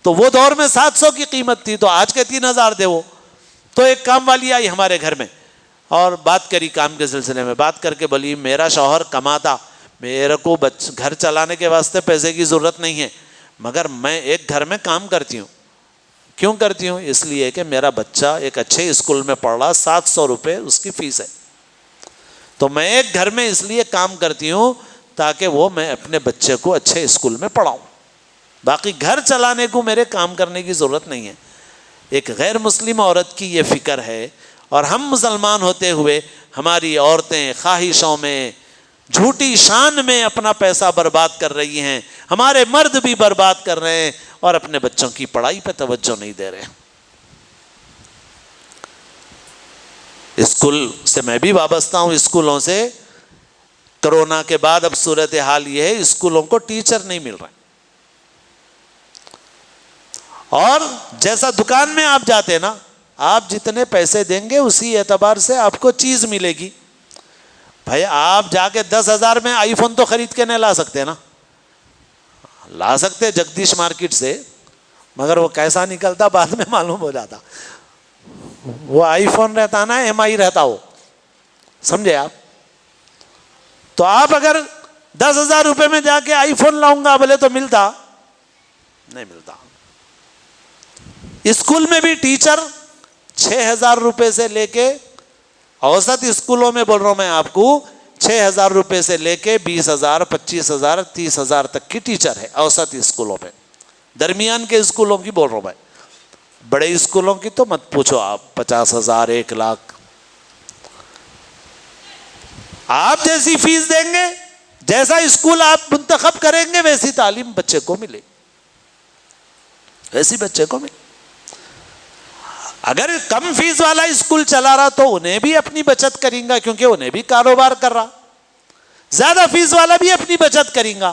تو وہ دور میں 700 کی قیمت تھی، تو آج کے 3000 دے وہ۔ تو ایک کام والی آئی ہمارے گھر میں اور بات کری کام کے سلسلے میں، بات کر کے بولی میرا شوہر کماتا، میرے کو گھر چلانے کے واسطے پیسے کی ضرورت نہیں ہے، مگر میں ایک گھر میں کام کرتی ہوں۔ کیوں کرتی ہوں؟ اس لیے کہ میرا بچہ ایک اچھے اسکول میں پڑھ رہا، 700 روپے اس کی فیس ہے، تو میں ایک گھر میں اس لیے کام کرتی ہوں تاکہ وہ میں اپنے بچے کو اچھے اسکول میں پڑھاؤں، باقی گھر چلانے کو میرے کام کرنے کی ضرورت نہیں ہے۔ ایک غیر مسلم عورت کی یہ فکر ہے، اور ہم مسلمان ہوتے ہوئے ہماری عورتیں خواہشوں میں، جھوٹی شان میں اپنا پیسہ برباد کر رہی ہیں، ہمارے مرد بھی برباد کر رہے ہیں، اور اپنے بچوں کی پڑھائی پہ توجہ نہیں دے رہے ہیں۔ اسکول سے میں بھی وابستہ ہوں، اسکولوں سے کرونا کے بعد اب صورتحال یہ ہے اسکولوں کو ٹیچر نہیں مل رہے، اور جیسا دکان میں آپ جاتے ہیں نا، آپ جتنے پیسے دیں گے اسی اعتبار سے آپ کو چیز ملے گی. بھائی آپ جا کے 10,000 میں آئی فون تو خرید کے نہیں لا سکتے نا، لا سکتے جگدیش مارکیٹ سے، مگر وہ کیسا نکلتا بعد میں معلوم ہو جاتا. وہ آئی فون رہتا نا ایم آئی رہتا، وہ سمجھے آپ. تو آپ اگر 10,000 روپے میں جا کے آئی فون لاؤں گا بولے تو ملتا نہیں ملتا. اسکول میں بھی ٹیچر 6,000 روپے سے لے کے، اوسط اسکولوں میں بول رہا ہوں میں آپ کو، 6,000 روپے سے لے کے 20,000 25,000 30,000 تک کی ٹیچر ہے اوسط اسکولوں میں. درمیان کے اسکولوں کی بول رہا ہوں میں، بڑے اسکولوں کی تو مت پوچھو آپ، 50,000 1,00,000. آپ جیسی فیس دیں گے، جیسا اسکول آپ منتخب کریں گے، ویسی تعلیم بچے کو ملے، ویسی بچے کو ملے. اگر کم فیس والا اسکول چلا رہا تو انہیں بھی اپنی بچت کریں گا، کیونکہ انہیں بھی کاروبار کر رہا. زیادہ فیس والا بھی اپنی بچت کریں گا،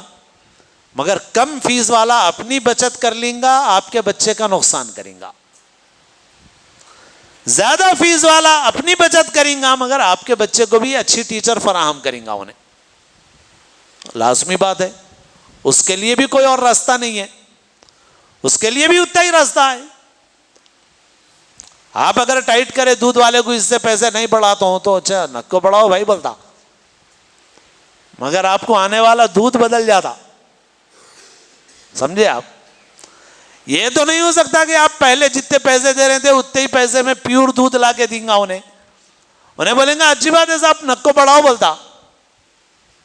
مگر کم فیس والا اپنی بچت کر لیں گا، آپ کے بچے کا نقصان کریں گا. زیادہ فیس والا اپنی بچت کریں گا، مگر آپ کے بچے کو بھی اچھی ٹیچر فراہم کریں گا انہیں. لازمی بات ہے، اس کے لیے بھی کوئی اور راستہ نہیں ہے، اس کے لیے بھی اتنا ہی راستہ ہے. آپ اگر ٹائٹ کرے دودھ والے کو اس سے پیسے نہیں بڑھاتا ہوں تو اچھا نک کو بڑھاؤ بھائی بولتا، مگر آپ کو آنے والا دودھ بدل جاتا. سمجھے آپ. یہ تو نہیں ہو سکتا کہ آپ پہلے جتنے پیسے دے رہے تھے اتنے ہی پیسے میں پیور دودھ لا کے دیں گا انہیں بولیں گے اچھی بات ہے صاحب نک کو بڑھاؤ بولتا،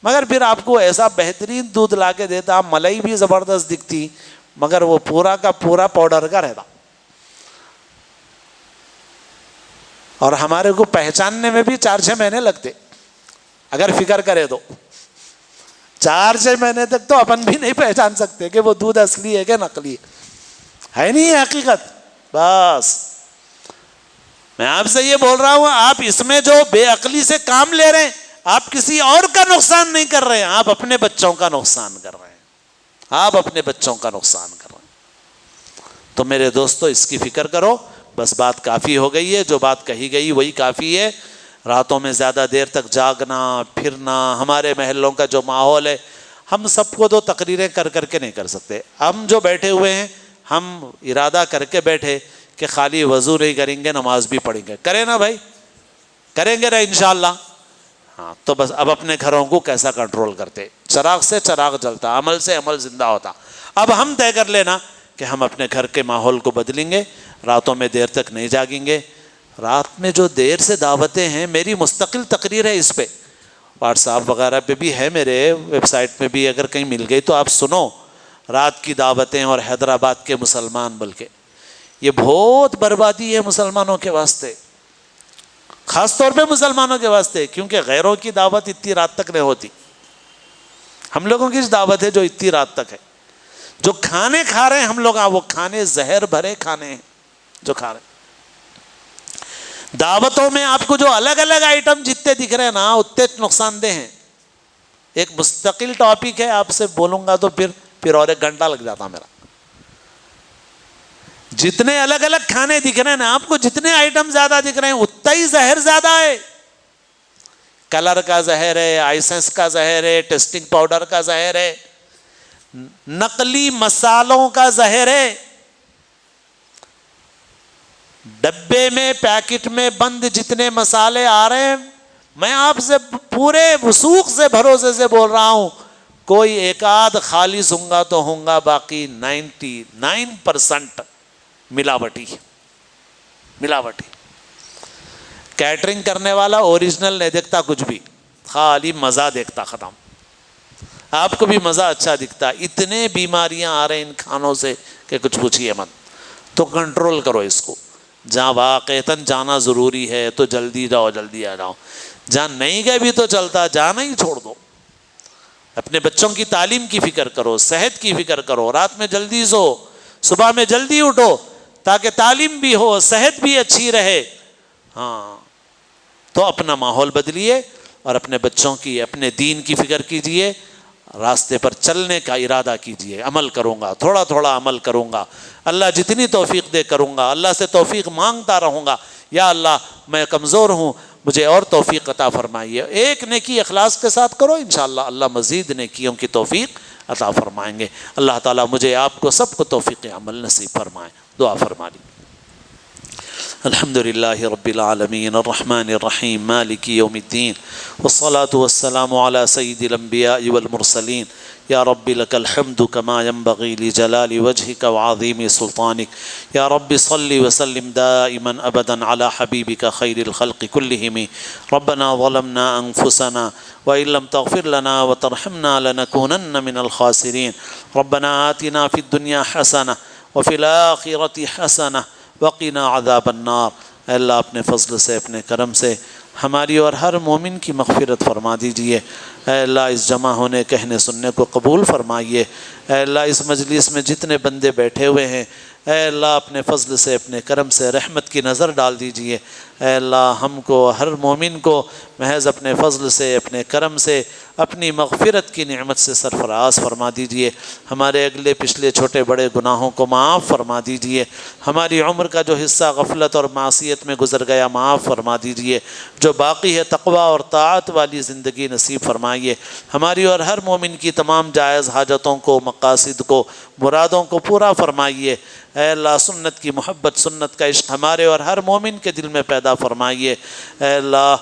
مگر پھر آپ کو ایسا بہترین دودھ لا کے دیتا، ملائی بھی زبردست دکھتی، مگر وہ پورا کا پورا پاؤڈر کا رہتا. اور ہمارے کو پہچاننے میں بھی 4-6 مہینے لگتے، اگر فکر کرے تو 4-6 مہینے تک تو اپن بھی نہیں پہچان سکتے کہ وہ دودھ اصلی ہے کہ نقلی ہے نہیں ہے حقیقت. بس میں آپ سے یہ بول رہا ہوں، آپ اس میں جو بے عقلی سے کام لے رہے ہیں، آپ کسی اور کا نقصان نہیں کر رہے ہیں، آپ اپنے بچوں کا نقصان کر رہے ہیں، آپ اپنے بچوں کا نقصان کر رہے ہیں. تو میرے دوستو اس کی فکر کرو. بس بات کافی ہو گئی ہے، جو بات کہی گئی وہی کافی ہے. راتوں میں زیادہ دیر تک جاگنا پھرنا، ہمارے محلوں کا جو ماحول ہے، ہم سب کو تو تقریریں کر کر کے نہیں کر سکتے. ہم جو بیٹھے ہوئے ہیں، ہم ارادہ کر کے بیٹھے کہ خالی وضو نہیں کریں گے، نماز بھی پڑھیں گے. کریں نا بھائی، کریں گے نا انشاءاللہ. ہاں تو بس اب اپنے گھروں کو کیسا کنٹرول کرتے، چراغ سے چراغ جلتا، عمل سے عمل زندہ ہوتا. اب ہم طے کر لینا کہ ہم اپنے گھر کے ماحول کو بدلیں گے، راتوں میں دیر تک نہیں جاگیں گے. رات میں جو دیر سے دعوتیں ہیں، میری مستقل تقریر ہے اس پہ، واٹس ایپ وغیرہ پہ بھی ہے، میرے ویب سائٹ پہ بھی اگر کہیں مل گئی تو آپ سنو. رات کی دعوتیں اور حیدرآباد کے مسلمان، بلکہ یہ بہت بربادی ہے مسلمانوں کے واسطے، خاص طور پہ مسلمانوں کے واسطے، کیونکہ غیروں کی دعوت اتنی رات تک نہیں ہوتی. ہم لوگوں کی دعوت ہے جو اتنی رات تک ہے. جو کھانے کھا رہے ہیں ہم لوگ، وہ کھانے زہر بھرے کھانے ہیں جو کھا رہے ہیں. دعوتوں میں آپ کو جو الگ الگ آئٹم جتنے دکھ رہے ہیں نا، اتنے نقصان دہ ہیں. ایک مستقل ٹاپک ہے، آپ سے بولوں گا تو پھر اور 1 گھنٹہ لگ جاتا میرا. جتنے الگ الگ کھانے دکھ رہے ہیں نا آپ کو، جتنے آئٹم زیادہ دکھ رہے ہیں اتنا ہی زہر زیادہ ہے. کلر کا زہر ہے، آئسنس کا زہر ہے، ٹیسٹنگ پاؤڈر کا زہر ہے، نقلی مسالوں کا زہر ہے. ڈبے میں پیکٹ میں بند جتنے مسالے آ رہے ہیں، میں آپ سے پورے وثوق سے بھروسے سے بول رہا ہوں، کوئی 1-آدھ خالص ہوں گا تو ہوں گا، باقی 99% ملاوٹی. کیٹرنگ کرنے والا اوریجنل نہیں دیکھتا کچھ بھی، خالی مزہ دیکھتا، ختم. آپ کو بھی مزہ اچھا دکھتا. اتنے بیماریاں آ رہے ہیں ان کھانوں سے کہ کچھ پوچھیے مت. تو کنٹرول کرو اس کو. جہاں واقعتاً جانا ضروری ہے تو جلدی جاؤ، جلدی آ جاؤ. جہاں نہیں گئے بھی تو چلتا، جانا ہی چھوڑ دو. اپنے بچوں کی تعلیم کی فکر کرو، صحت کی فکر کرو. رات میں جلدی سو، صبح میں جلدی اٹھو، تاکہ تعلیم بھی ہو، صحت بھی اچھی رہے. ہاں تو اپنا ماحول بدلیے اور اپنے بچوں کی اپنے دین کی فکر کیجئے، راستے پر چلنے کا ارادہ کیجئے، عمل کروں گا، تھوڑا تھوڑا عمل کروں گا، اللہ جتنی توفیق دے کروں گا، اللہ سے توفیق مانگتا رہوں گا، یا اللہ میں کمزور ہوں مجھے اور توفیق عطا فرمائیے۔ ایک نیکی اخلاص کے ساتھ کرو، انشاءاللہ اللہ مزید نیکیوں کی توفیق عطا فرمائیں گے۔ اللہ تعالیٰ مجھے آپ کو سب کو توفیق عمل نصیب فرمائے۔ دعا فرما لی۔ الحمد للہ رب العالمین الرحمن الرحیم مالک یوم الدین والصلاة والسلام علی سید الانبیاء والمرسلین یا رب لک الحمد کما ينبغی لجلال وجهک وعظیم سلطانک یا رب صل وسلم دائما ابدا علی حبیبک خیر الخلق كلهم ربنا ظلمنا انفسنا وإن لم تغفر لنا وترحمنا لنكونن من الخاسرین ربنا آتنا فی الدنیا حسنہ وفی الآخرة حسنہ وقنا عذاب النار۔ اے اللہ اپنے فضل سے اپنے کرم سے ہماری اور ہر مومن کی مغفرت فرما دیجئے۔ اے اللہ اس جمع ہونے کہنے سننے کو قبول فرمائیے۔ اے اللہ اس مجلس میں جتنے بندے بیٹھے ہوئے ہیں اے اللہ اپنے فضل سے اپنے کرم سے رحمت کی نظر ڈال دیجئے۔ اے اللہ ہم کو ہر مومن کو محض اپنے فضل سے اپنے کرم سے اپنی مغفرت کی نعمت سے سرفراز فرما دیجئے۔ ہمارے اگلے پچھلے چھوٹے بڑے گناہوں کو معاف فرما دیجئے۔ ہماری عمر کا جو حصہ غفلت اور معصیت میں گزر گیا معاف فرما دیجئے۔ جو باقی ہے تقوی اور طاعت والی زندگی نصیب فرمائیے۔ ہماری اور ہر مومن کی تمام جائز حاجتوں کو، مقاصد کو، مرادوں کو پورا فرمائیے۔ اے اللہ سنت کی محبت، سنت کا عشق ہمارے اور ہر مومن کے دل میں پیدا فرمائیے۔ اے اللہ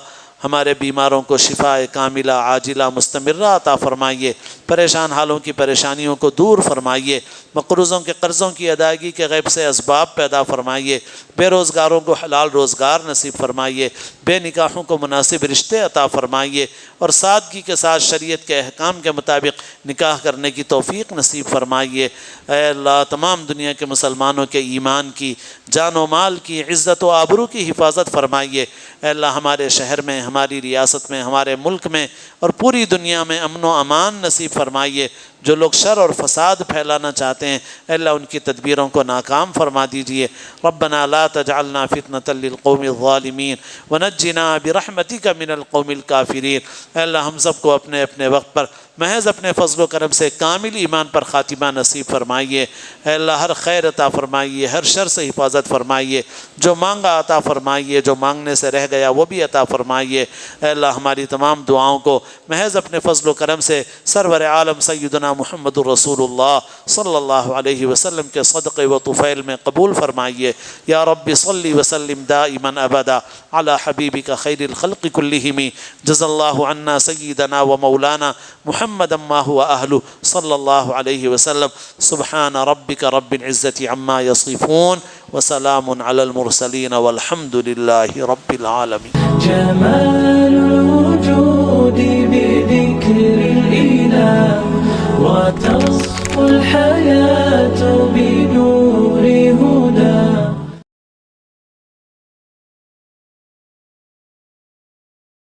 ہمارے بیماروں کو شفاء کاملہ عاجلہ مستمرہ عطا فرمائیے۔ پریشان حالوں کی پریشانیوں کو دور فرمائیے۔ مقروضوں کے قرضوں کی ادائیگی کے غیب سے اسباب پیدا فرمائیے۔ بے روزگاروں کو حلال روزگار نصیب فرمائیے۔ بے نکاحوں کو مناسب رشتے عطا فرمائیے اور سادگی کے ساتھ شریعت کے احکام کے مطابق نکاح کرنے کی توفیق نصیب فرمائیے۔ اے اللہ تمام دنیا کے مسلمانوں کے ایمان کی، جان و مال کی، عزت و آبرو کی حفاظت فرمائیے۔ اے اللہ ہمارے شہر میں، ہماری ریاست میں، ہمارے ملک میں اور پوری دنیا میں امن و امان نصیب فرمائیے۔ جو لوگ شر اور فساد پھیلانا چاہتے ہیں اے اللہ ان کی تدبیروں کو ناکام فرما دیجئے۔ ربنا لا تجعلنا فتنة للقوم الظالمین ونجنا برحمتک من القوم الکافرین۔ اے اللہ ہم سب کو اپنے اپنے وقت پر محض اپنے فضل و کرم سے کامل ایمان پر خاتمہ نصیب فرمائیے۔ اے اللہ ہر خیر عطا فرمائیے، ہر شر سے حفاظت فرمائیے۔ جو مانگا عطا فرمائیے، جو مانگنے سے رہ گیا وہ بھی عطا فرمائیے۔ اے اللہ ہماری تمام دعاؤں کو محض اپنے فضل و کرم سے سرور عالم سیدنا محمد الرسول اللہ صلی اللہ علیہ وسلم کے صدقے و طفیل میں قبول فرمائیے۔ یا رب صلی وسلم دائما ابدا علی حبیبک خیر الخلق کلہم جزا اللہ عنا سیدنا و مولانا محمد ما هو اہلہ صلی اللہ علیہ وسلم۔ سبحان ربک رب العزت عما یصفون وسلام علی المرسلین والحمد للہ رب العالمین۔ جمال الوجود بذكر الإله وتصفو